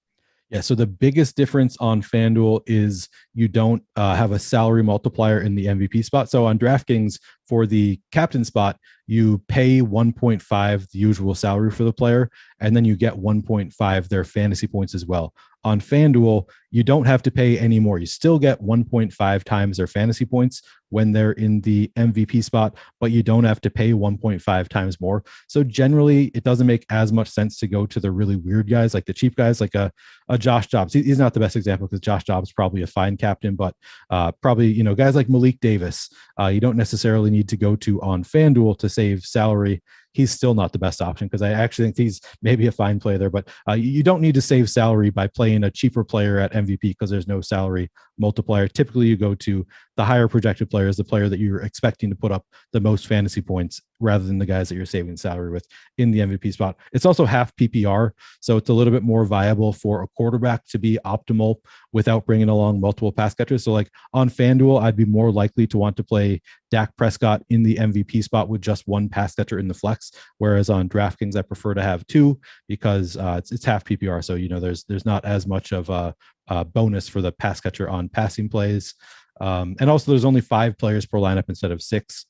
Yeah, so the biggest difference on FanDuel is you don't have a salary multiplier in the MVP spot. So on DraftKings, for the captain spot, you pay 1.5 the usual salary for the player, and then you get 1.5 their fantasy points as well. On FanDuel, you don't have to pay any more. You still get 1.5 times their fantasy points when they're in the MVP spot, but you don't have to pay 1.5 times more. So generally, it doesn't make as much sense to go to the really weird guys, like the cheap guys, like a Josh Dobbs. He's not the best example because Josh Dobbs is probably a fine captain, but probably, guys like Malik Davis, you don't necessarily need to go to on FanDuel to save salary. He's still not the best option because I actually think he's maybe a fine player there, but you don't need to save salary by playing a cheaper player at MVP because there's no salary multiplier. Typically, you go to the higher projected players, the player that you're expecting to put up the most fantasy points rather than the guys that you're saving salary with in the MVP spot. It's also half PPR, so it's a little bit more viable for a quarterback to be optimal without bringing along multiple pass catchers. So like on FanDuel, I'd be more likely to want to play Dak Prescott in the MVP spot with just one pass catcher in the flex, whereas on DraftKings, I prefer to have two because it's half PPR. So, there's not as much of a bonus for the pass catcher on passing plays. And also there's only 5 players per lineup instead of 6.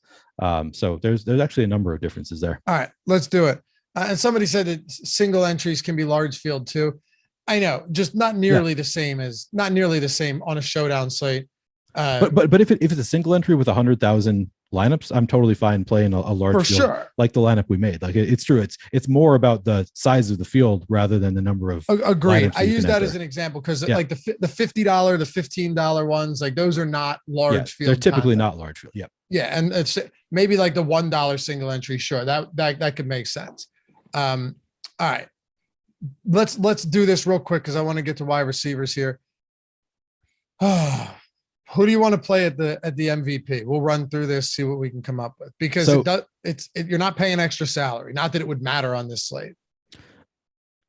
So there's actually a number of differences there. All right, let's do it. And somebody said that single entries can be large field too. I know, just not nearly the same on a showdown slate. But if it's a single entry with 100,000 lineups, I'm totally fine playing a large for field sure, like the lineup we made. Like it's true. It's more about the size of the field rather than the number of. Agreed. I use that as an example because like the $50, the $15 ones, like those are not large field. They're typically content. not large field. Yeah. Yeah, and it's maybe like the $1 single entry. Sure, that could make sense. All right, let's do this real quick because I want to get to wide receivers here. Who do you want to play at the MVP? We'll run through this, see what we can come up with because you're not paying extra salary. Not that it would matter on this slate.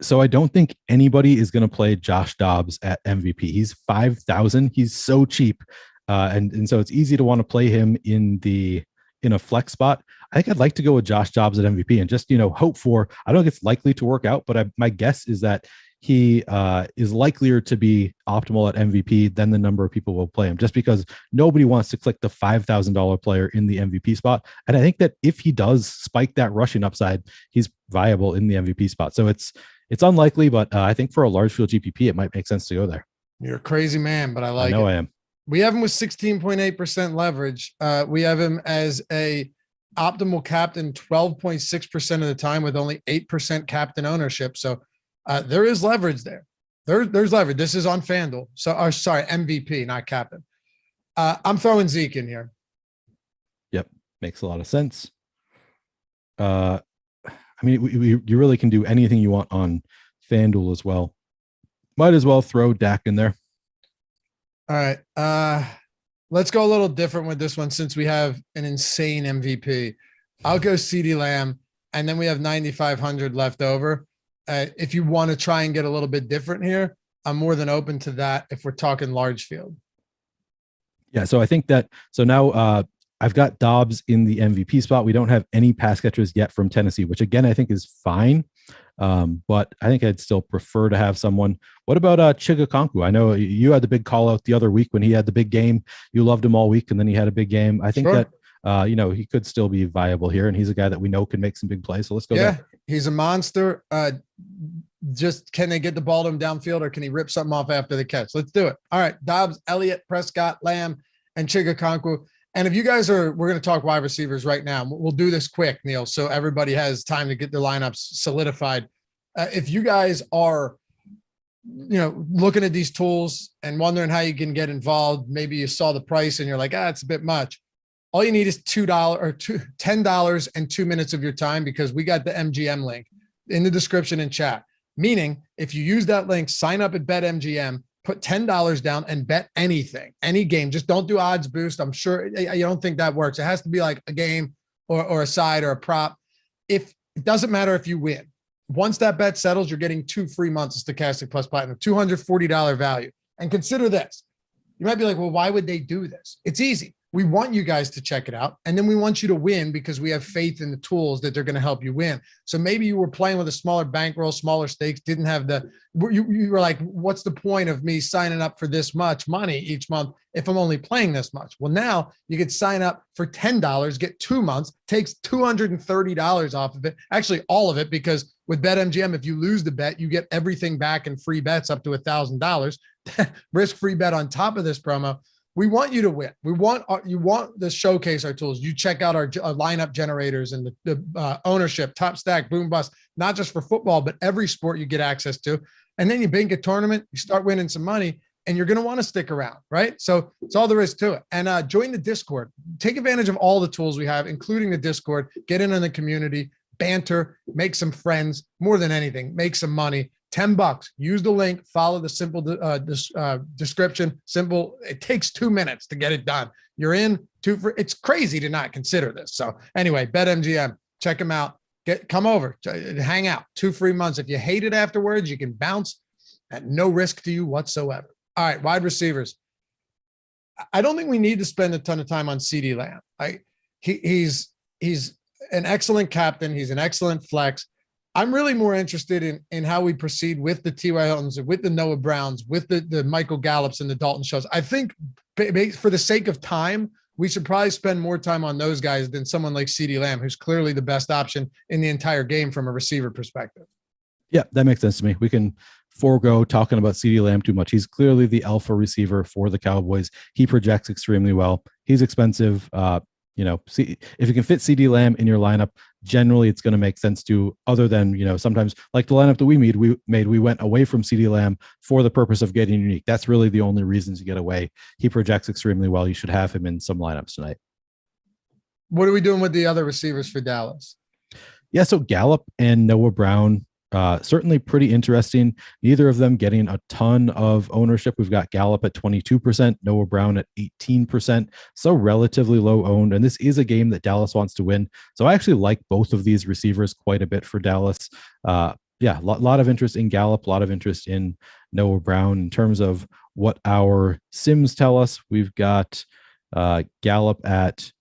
So I don't think anybody is going to play Josh Dobbs at MVP. He's 5,000. He's so cheap. And so it's easy to want to play him in a flex spot. I think I'd like to go with Josh Dobbs at MVP and just, hope for, I don't think it's likely to work out, but my guess is that he is likelier to be optimal at MVP than the number of people will play him, just because nobody wants to click the $5,000 player in the MVP spot. And I think that if he does spike that rushing upside, he's viable in the MVP spot. So it's unlikely, but I think for a large field GPP, it might make sense to go there. You're a crazy man, but I like it. I know I am. We have him with 16.8% leverage. We have him as a optimal captain 12.6% of the time with only 8% captain ownership. So there is leverage there. There's leverage. This is on FanDuel. So, sorry, MVP, not captain. I'm throwing Zeke in here. Yep. Makes a lot of sense. I mean, you really can do anything you want on FanDuel as well. Might as well throw Dak in there. All right. Let's go a little different with this one since we have an insane MVP. I'll go CeeDee Lamb, and then we have 9,500 left over. If you want to try and get a little bit different here, I'm more than open to that if we're talking large field. Yeah, so I think that now I've got Dobbs in the MVP spot. We don't have any pass catchers yet from Tennessee, which again I think is fine. But I think I'd still prefer to have someone. What about Chigakonku? I know you had the big call out the other week when he had the big game. You loved him all week, and then he had a big game. I think that he could still be viable here, and he's a guy that we know can make some big plays. So let's go. Yeah, he's a monster. Just can they get the ball to him downfield, or can he rip something off after the catch? Let's do it. All right, Dobbs, Elliott, Prescott, Lamb, and Chigakonku. And if you guys we're going to talk wide receivers right now. We'll do this quick, Neil, so everybody has time to get their lineups solidified. If you guys are, looking at these tools and wondering how you can get involved, maybe you saw the price and you're like, it's a bit much. All you need is $10 and 2 minutes of your time, because we got the MGM link in the description and chat. Meaning, if you use that link, sign up at BetMGM, put $10 down and bet anything, any game. Just don't do odds boost. I'm sure you don't think that works. It has to be like a game or a side or a prop. If it doesn't matter if you win. Once that bet settles, you're getting 2 free months of Stokastic Plus Platinum, $240 value. And consider this. You might be like, well, why would they do this? It's easy. We want you guys to check it out. And then we want you to win because we have faith in the tools that they're going to help you win. So maybe you were playing with a smaller bankroll, smaller stakes, didn't have you were like, what's the point of me signing up for this much money each month if I'm only playing this much? Well, now you could sign up for $10, get 2 months, takes $230 off of it. Actually, all of it, because with BetMGM, if you lose the bet, you get everything back in free bets up to $1,000. Risk-free bet on top of this promo. We want you to win. You want to showcase our tools. You check out our lineup generators and the ownership, top stack, boom bust, not just for football, but every sport you get access to. And then you bank a tournament, you start winning some money, and you're going to want to stick around, right? So it's all there is to it. And join the Discord. Take advantage of all the tools we have, including the Discord. Get in on the community, banter, make some friends. More than anything, make some money. $10. Use the link. Follow the simple description. Simple. It takes 2 minutes to get it done. You're in. It's crazy to not consider this. So anyway, BetMGM. Check them out. Come over. Hang out. 2 free months. If you hate it afterwards, you can bounce at no risk to you whatsoever. All right, wide receivers. I don't think we need to spend a ton of time on CeeDee Lamb. He's an excellent captain. He's an excellent flex. I'm really more interested in how we proceed with the T.Y. Hiltons, with the Noah Browns, with the Michael Gallups and the Dalton Schultz. I think for the sake of time, we should probably spend more time on those guys than someone like CeeDee Lamb, who's clearly the best option in the entire game from a receiver perspective. Yeah, that makes sense to me. We can forego talking about CeeDee Lamb too much. He's clearly the alpha receiver for the Cowboys. He projects extremely well. He's expensive. See, if you can fit CeeDee Lamb in your lineup, generally it's going to make sense to, other than, sometimes like the lineup that we went away from CeeDee Lamb for the purpose of getting unique. That's really the only reason to get away. He projects extremely well. You should have him in some lineups tonight. What are we doing with the other receivers for Dallas? Yeah, so Gallup and Noah Brown, certainly pretty interesting. Neither of them getting a ton of ownership. We've got Gallup at 22%, Noah Brown at 18%, so relatively low owned. And this is a game that Dallas wants to win. So I actually like both of these receivers quite a bit for Dallas. A lot of interest in Gallup, a lot of interest in Noah Brown. In terms of what our sims tell us, we've got Gallup at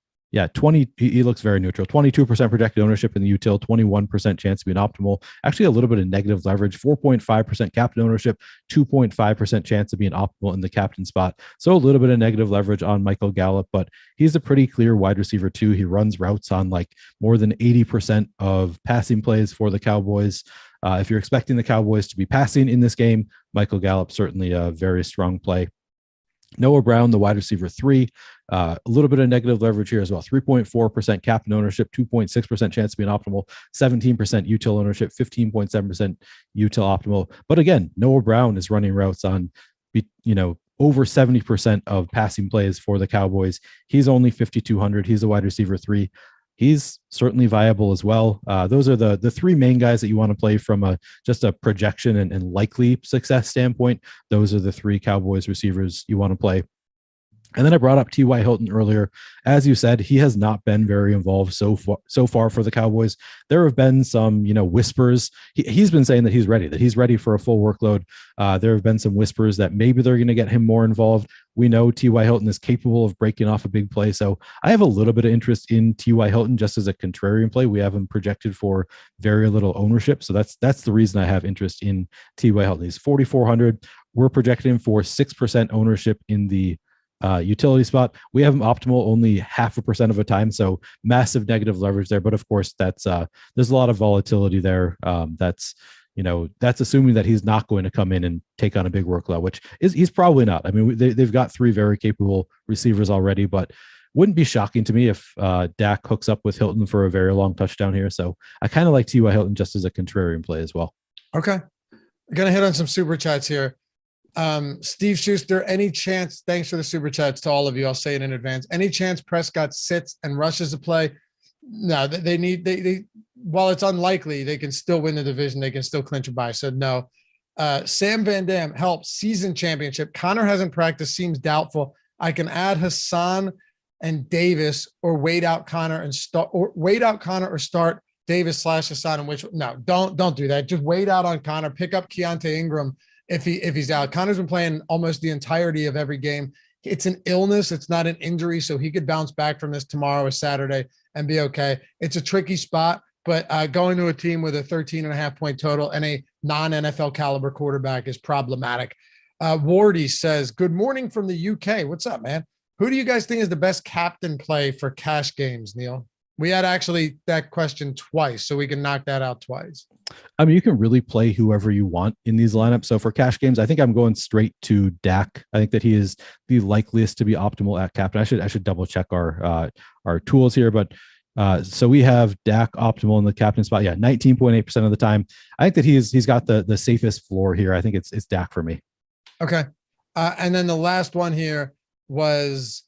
20. He looks very neutral. 22% projected ownership in the util, 21% chance to be an optimal. Actually, a little bit of negative leverage. 4.5% captain ownership, 2.5% chance to be an optimal in the captain spot. So a little bit of negative leverage on Michael Gallup, but he's a pretty clear wide receiver too. He runs routes on like more than 80% of passing plays for the Cowboys. If you're expecting the Cowboys to be passing in this game, Michael Gallup certainly a very strong play. Noah Brown, the wide receiver 3, a little bit of negative leverage here as well. 3.4% captain ownership, 2.6% chance to be an optimal, 17% util ownership, 15.7% util optimal. But again, Noah Brown is running routes on, over 70% of passing plays for the Cowboys. He's only 5,200. He's a wide receiver 3. He's certainly viable as well. Those are the three main guys that you want to play from just a projection and likely success standpoint. Those are the 3 Cowboys receivers you want to play. And then I brought up T.Y. Hilton earlier. As you said, he has not been very involved so far for the Cowboys. There have been some, whispers. He's been saying that he's ready for a full workload. There have been some whispers that maybe they're going to get him more involved. We know T.Y. Hilton is capable of breaking off a big play. So I have a little bit of interest in T.Y. Hilton just as a contrarian play. We have him projected for very little ownership. So that's the reason I have interest in T.Y. Hilton. He's 4,400. We're projecting him for 6% ownership in the utility spot. We have him optimal only 0.5% of a time, so massive negative leverage there. But of course, that's there's a lot of volatility there. That's assuming that he's not going to come in and take on a big workload, which he's probably not. I mean, they've got 3 very capable receivers already, but wouldn't be shocking to me if Dak hooks up with Hilton for a very long touchdown here. So I kind of like T.Y. Hilton just as a contrarian play as well. Okay, I'm gonna hit on some super chats here. Steve Schuster, any chance, thanks for the super chats to all of you. I'll say it in advance. Any chance Prescott sits and rushes a play? No, they while it's unlikely, they can still win the division. They can still clinch a bye. So no. Sam Van Dam, help, season championship. Connor hasn't practiced, seems doubtful. I can add Hassan and Davis, or wait out Connor and start, or start Davis / Hassan. And don't do that. Just wait out on Connor. Pick up Keontae Ingram if he's out. Connor's been playing almost the entirety of every game. It's an illness. It's not an injury. So he could bounce back from this tomorrow or Saturday and be okay. It's a tricky spot, but going to a team with a 13.5 point total and a non-NFL caliber quarterback is problematic. Wardy says, good morning from the UK. What's up, man? Who do you guys think is the best captain play for cash games, Neil? We had actually that question twice, so we can knock that out twice. I mean, you can really play whoever you want in these lineups. So for cash games, I think I'm going straight to Dak. I think that he is the likeliest to be optimal at captain. I should double check our tools here, but so we have Dak optimal in the captain spot. Yeah, 19.8% of the time. I think that he's got the safest floor here. I think it's Dak for me. Okay, and then the last one here was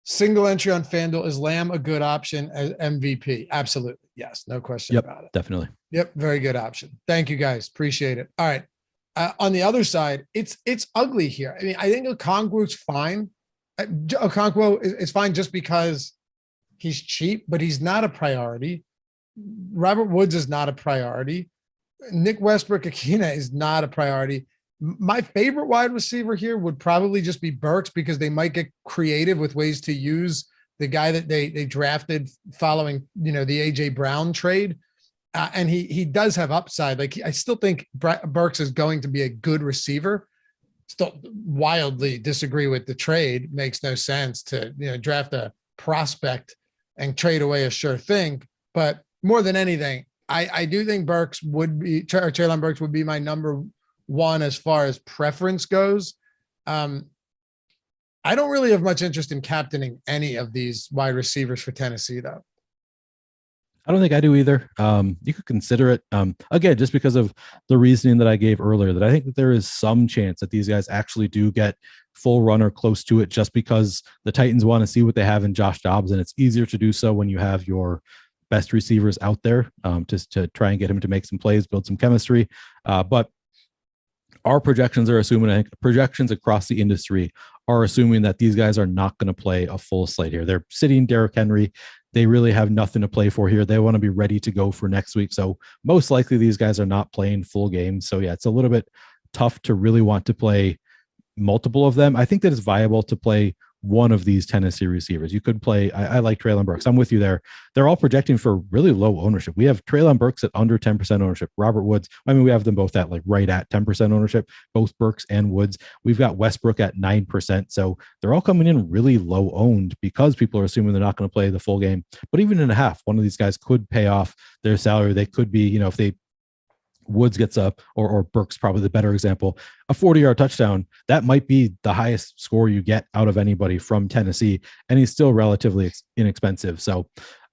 single entry on FanDuel. Is Lamb a good option as MVP? Absolutely. Yes. No question about it. Definitely. Yep. Very good option. Thank you guys. Appreciate it. All right. On the other side, it's ugly here. I mean, I think Okonkwo's fine. Okonkwo is fine just because he's cheap, but he's not a priority. Robert Woods is not a priority. Nick Westbrook-Ikhine is not a priority. My favorite wide receiver here would probably just be Burks, because they might get creative with ways to use the guy that they drafted following, the AJ Brown trade. And he does have upside. Like, I still think Burks is going to be a good receiver. still wildly disagree with the trade. Makes no sense to draft a prospect and trade away a sure thing. But more than anything, I do think Treylon Burks would be my number one as far as preference goes. I don't really have much interest in captaining any of these wide receivers for Tennessee, though. I don't think I do either. You could consider it. Again, just because of the reasoning that I gave earlier, that I think that there is some chance that these guys actually do get full run or close to it, just because the Titans want to see what they have in Josh Dobbs, and it's easier to do so when you have your best receivers out there, just to try and get him to make some plays, build some chemistry. But our projections are assuming, I think projections across the industry are assuming that these guys are not going to play a full slate here. They're sitting Derrick Henry. They really have nothing to play for here. They want to be ready to go for next week. So most likely these guys are not playing full games. So yeah, it's a little bit tough to really want to play multiple of them. I think that it's viable to play one of these Tennessee receivers. You could play, I like Treylon Burks. I'm with you there. They're all projecting for really low ownership. We have Treylon Burks at under 10% ownership. Robert Woods, I mean, we have them both at like right at 10% ownership, both Burks and Woods. We've got Westbrook at 9%. So they're all coming in really low owned because people are assuming they're not going to play the full game. But even in a half, one of these guys could pay off their salary. They could be, if they Woods gets up, or Burks, probably the better example, a 40-yard touchdown, that might be the highest score you get out of anybody from Tennessee, and he's still relatively inexpensive. So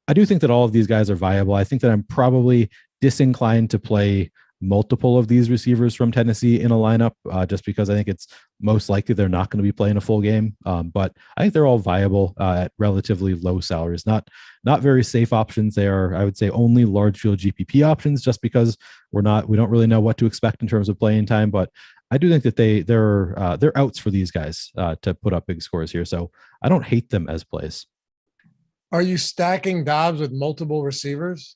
I do think that all of these guys are viable. I think that I'm probably disinclined to play multiple of these receivers from Tennessee in a lineup, just because I think it's most likely they're not going to be playing a full game. But I think they're all viable at relatively low salaries. Not very safe options. They are, I would say, only large field GPP options, just because we don't really know what to expect in terms of playing time. But I do think that they're outs for these guys to put up big scores here. So I don't hate them as plays. Are you stacking Dobbs with multiple receivers?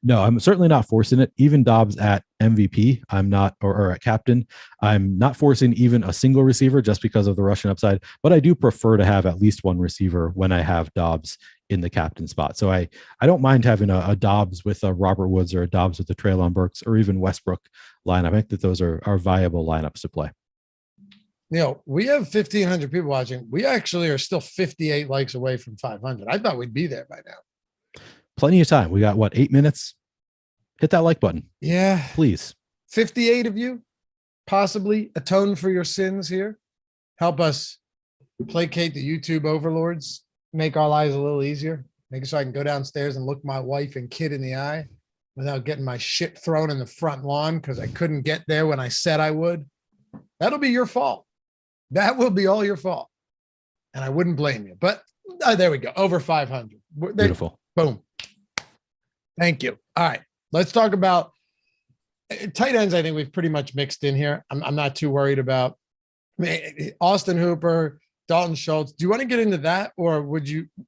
No, I'm certainly not forcing it. Even Dobbs at MVP, I'm not, or at captain, I'm not forcing even a single receiver just because of the rushing upside. But I do prefer to have at least one receiver when I have Dobbs in the captain spot. So I don't mind having a Dobbs with a Robert Woods, or a Dobbs with a Treylon Burks, or even Westbrook lineup. I think that those are viable lineups to play. We have 1,500 people watching. We actually are still 58 likes away from 500. I thought we'd be there by now. Plenty of time. We got 8 minutes? Hit that like button. Yeah. Please. 58 of you possibly atone for your sins here. Help us placate the YouTube overlords. Make our lives a little easier. Make it so I can go downstairs and look my wife and kid in the eye without getting my shit thrown in the front lawn because I couldn't get there when I said I would. That'll be your fault. That will be all your fault. And I wouldn't blame you. But there we go. Over 500. Beautiful. Boom. Thank you. All right. Let's talk about tight ends. I think we've pretty much mixed in here. I'm not too worried about Austin Hooper, Dalton Schultz. Do you want to get into that, or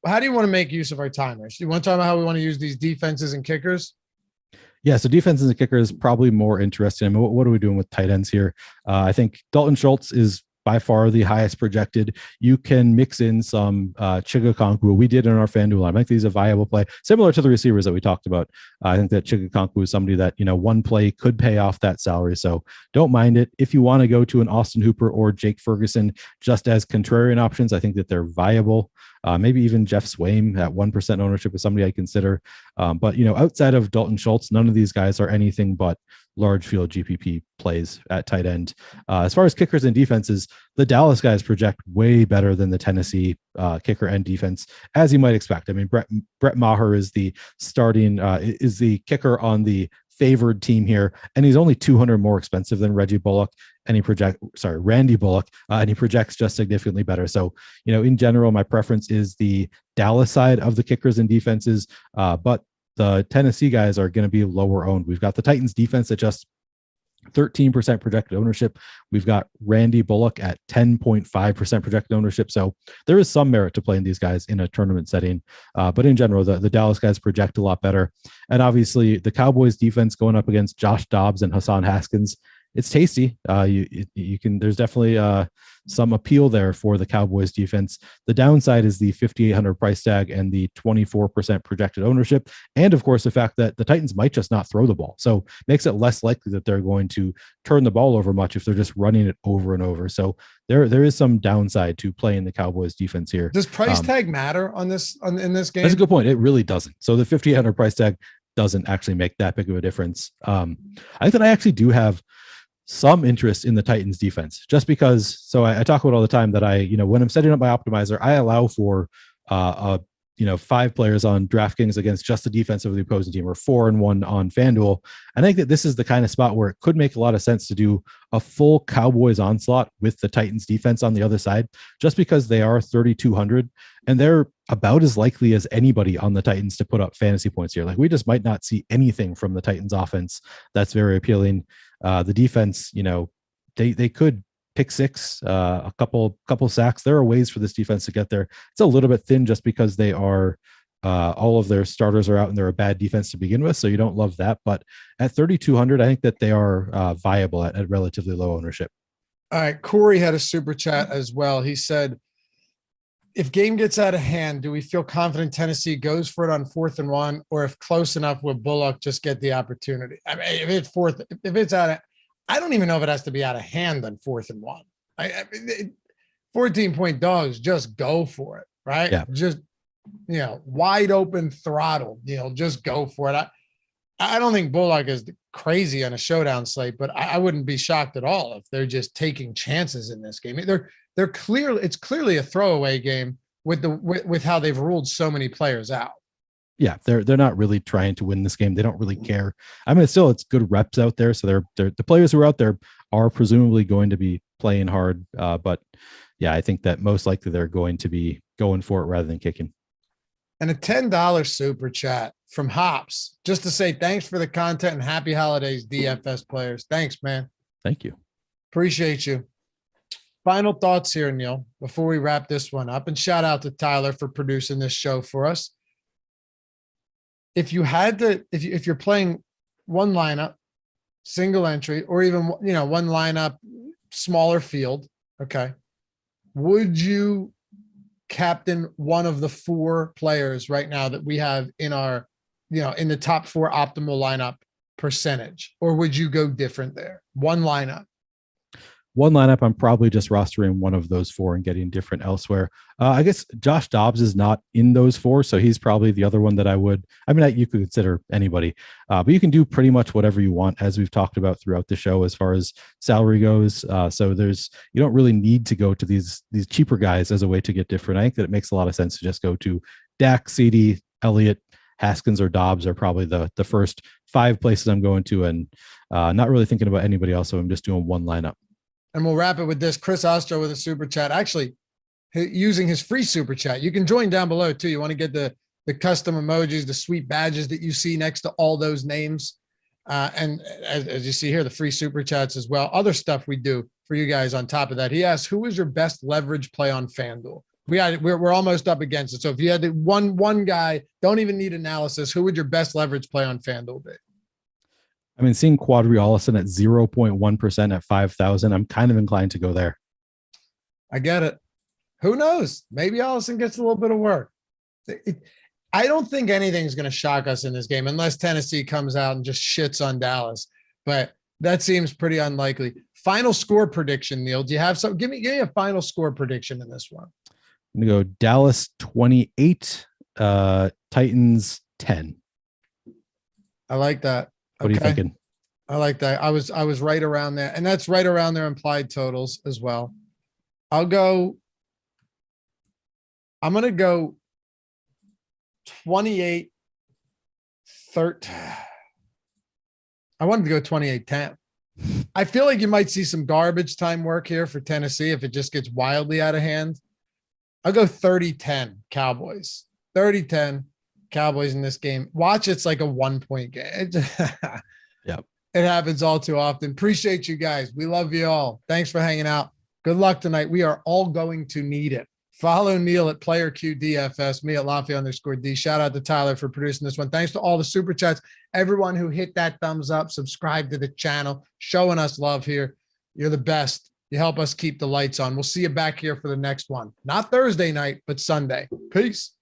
how do you want to make use of our timers? Do you want to talk about how we want to use these defenses and kickers? Yeah, so defenses and kickers probably more interesting. I mean, what are we doing with tight ends here? I think Dalton Schultz is by far the highest projected. You can mix in some Chigakonkwo. We did in our FanDuel. I think he's a viable play, similar to the receivers that we talked about. I think that Chigakonkwo is somebody that, one play could pay off that salary. So don't mind it. If you want to go to an Austin Hooper or Jake Ferguson just as contrarian options, I think that they're viable. Maybe even Jeff Swaim at 1% ownership is somebody I consider. But, outside of Dalton Schultz, none of these guys are anything but large field GPP plays at tight end. As far as kickers and defenses, the Dallas guys project way better than the Tennessee kicker and defense, as you might expect. I mean, Brett Maher is the is the kicker on the favored team here, and he's only 200 more expensive than Randy Bullock, and he projects just significantly better. So, in general, my preference is the Dallas side of the kickers and defenses, but the Tennessee guys are going to be lower owned. We've got the Titans defense at just 13% projected ownership. We've got Randy Bullock at 10.5% projected ownership. So there is some merit to playing these guys in a tournament setting. But in general, the Dallas guys project a lot better. And obviously the Cowboys defense going up against Josh Dobbs and Hassan Haskins it's tasty. You can, there's definitely some appeal there for the Cowboys defense. The downside is the 5,800 price tag and the 24% projected ownership. And of course, the fact that the Titans might just not throw the ball. So makes it less likely that they're going to turn the ball over much if they're just running it over and over. So there is some downside to playing the Cowboys defense here. Does price tag matter in this game? That's a good point. It really doesn't. So the 5,800 price tag doesn't actually make that big of a difference. I think that I actually do have some interest in the Titans defense, just because. So I talk about all the time that when I'm setting up my optimizer, I allow for 5 players on DraftKings against just the defense of the opposing team, or 4 and 1 on FanDuel. I think that this is the kind of spot where it could make a lot of sense to do a full Cowboys onslaught with the Titans defense on the other side, just because they are 3,200 and they're about as likely as anybody on the Titans to put up fantasy points here. Like, we just might not see anything from the Titans offense that's very appealing. The defense, they could pick 6, a couple sacks. There are ways for this defense to get there. It's a little bit thin just because they are all of their starters are out and they're a bad defense to begin with. So you don't love that. But at 3,200, I think that they are viable at relatively low ownership. All right. Corey had a super chat as well. He said, if game gets out of hand, do we feel confident Tennessee goes for it on 4th and 1, or if close enough, will Bullock just get the opportunity? I mean, if it's out of, I don't even know if it has to be out of hand on 4th and 1. 14-point dogs, just go for it, right? Yeah. Just, wide open throttle, just go for it. I don't think Bullock is crazy on a showdown slate, but I wouldn't be shocked at all if they're just taking chances in this game. It's clearly a throwaway game with how they've ruled so many players out. Yeah, they're not really trying to win this game. They don't really care. I mean, it's good reps out there. So they're the players who are out there are presumably going to be playing hard. But yeah, I think that most likely they're going to be going for it rather than kicking. And a $10 super chat from Hops, just to say thanks for the content and happy holidays, DFS players. Thanks, man. Thank you. Appreciate you. Final thoughts here, Neil, before we wrap this one up, and shout out to Tyler for producing this show for us. If you had to, if you're playing one lineup, single entry, or even, one lineup, smaller field, okay, would you captain one of the 4 players right now that we have in our, in the top 4 optimal lineup percentage, or would you go different there? One lineup, I'm probably just rostering one of those 4 and getting different elsewhere. I guess Josh Dobbs is not in those 4, so he's probably the other one that you could consider anybody, but you can do pretty much whatever you want, as we've talked about throughout the show as far as salary goes. So you don't really need to go to these cheaper guys as a way to get different. I think that it makes a lot of sense to just go to Dak, CD, Elliott, Haskins, or Dobbs are probably the first 5 places I'm going to, and not really thinking about anybody else. So I'm just doing one lineup. And we'll wrap it with this. Chris Ostro with a super chat, actually using his free super chat. You can join down below too. You want to get the custom emojis, the sweet badges that you see next to all those names. And as you see here, the free super chats as well. Other stuff we do for you guys on top of that. He asked, who is your best leverage play on FanDuel? We're almost up against it. So if you had one guy, don't even need analysis, who would your best leverage play on FanDuel be? I mean, seeing Quadri Allison at 0.1% at 5,000, I'm kind of inclined to go there. I get it. Who knows? Maybe Allison gets a little bit of work. I don't think anything's going to shock us in this game unless Tennessee comes out and just shits on Dallas. But that seems pretty unlikely. Final score prediction, Neil. Do you have some? Give me a final score prediction in this one. I'm going to go Dallas 28, Titans 10. I like that. What are you thinking? I like that. I was right around there, and that's right around their implied totals as well. I'm going to go 28-13. I wanted to go 28-10. I feel like you might see some garbage time work here for Tennessee if it just gets wildly out of hand. I'll go 30-10 Cowboys. 30-10 Cowboys in this game. Watch, it's like a 1-point game. Yep. It happens all too often. Appreciate you guys. We love you all. Thanks for hanging out. Good luck tonight. We are all going to need it. Follow Neil at PlayerQDFS, me at Laffy_D. Shout out to Tyler for producing this one. Thanks to all the super chats, everyone who hit that thumbs up, subscribe to the channel, showing us love here. You're the best. You help us keep the lights on. We'll see you back here for the next one. Not Thursday night, but Sunday. Peace.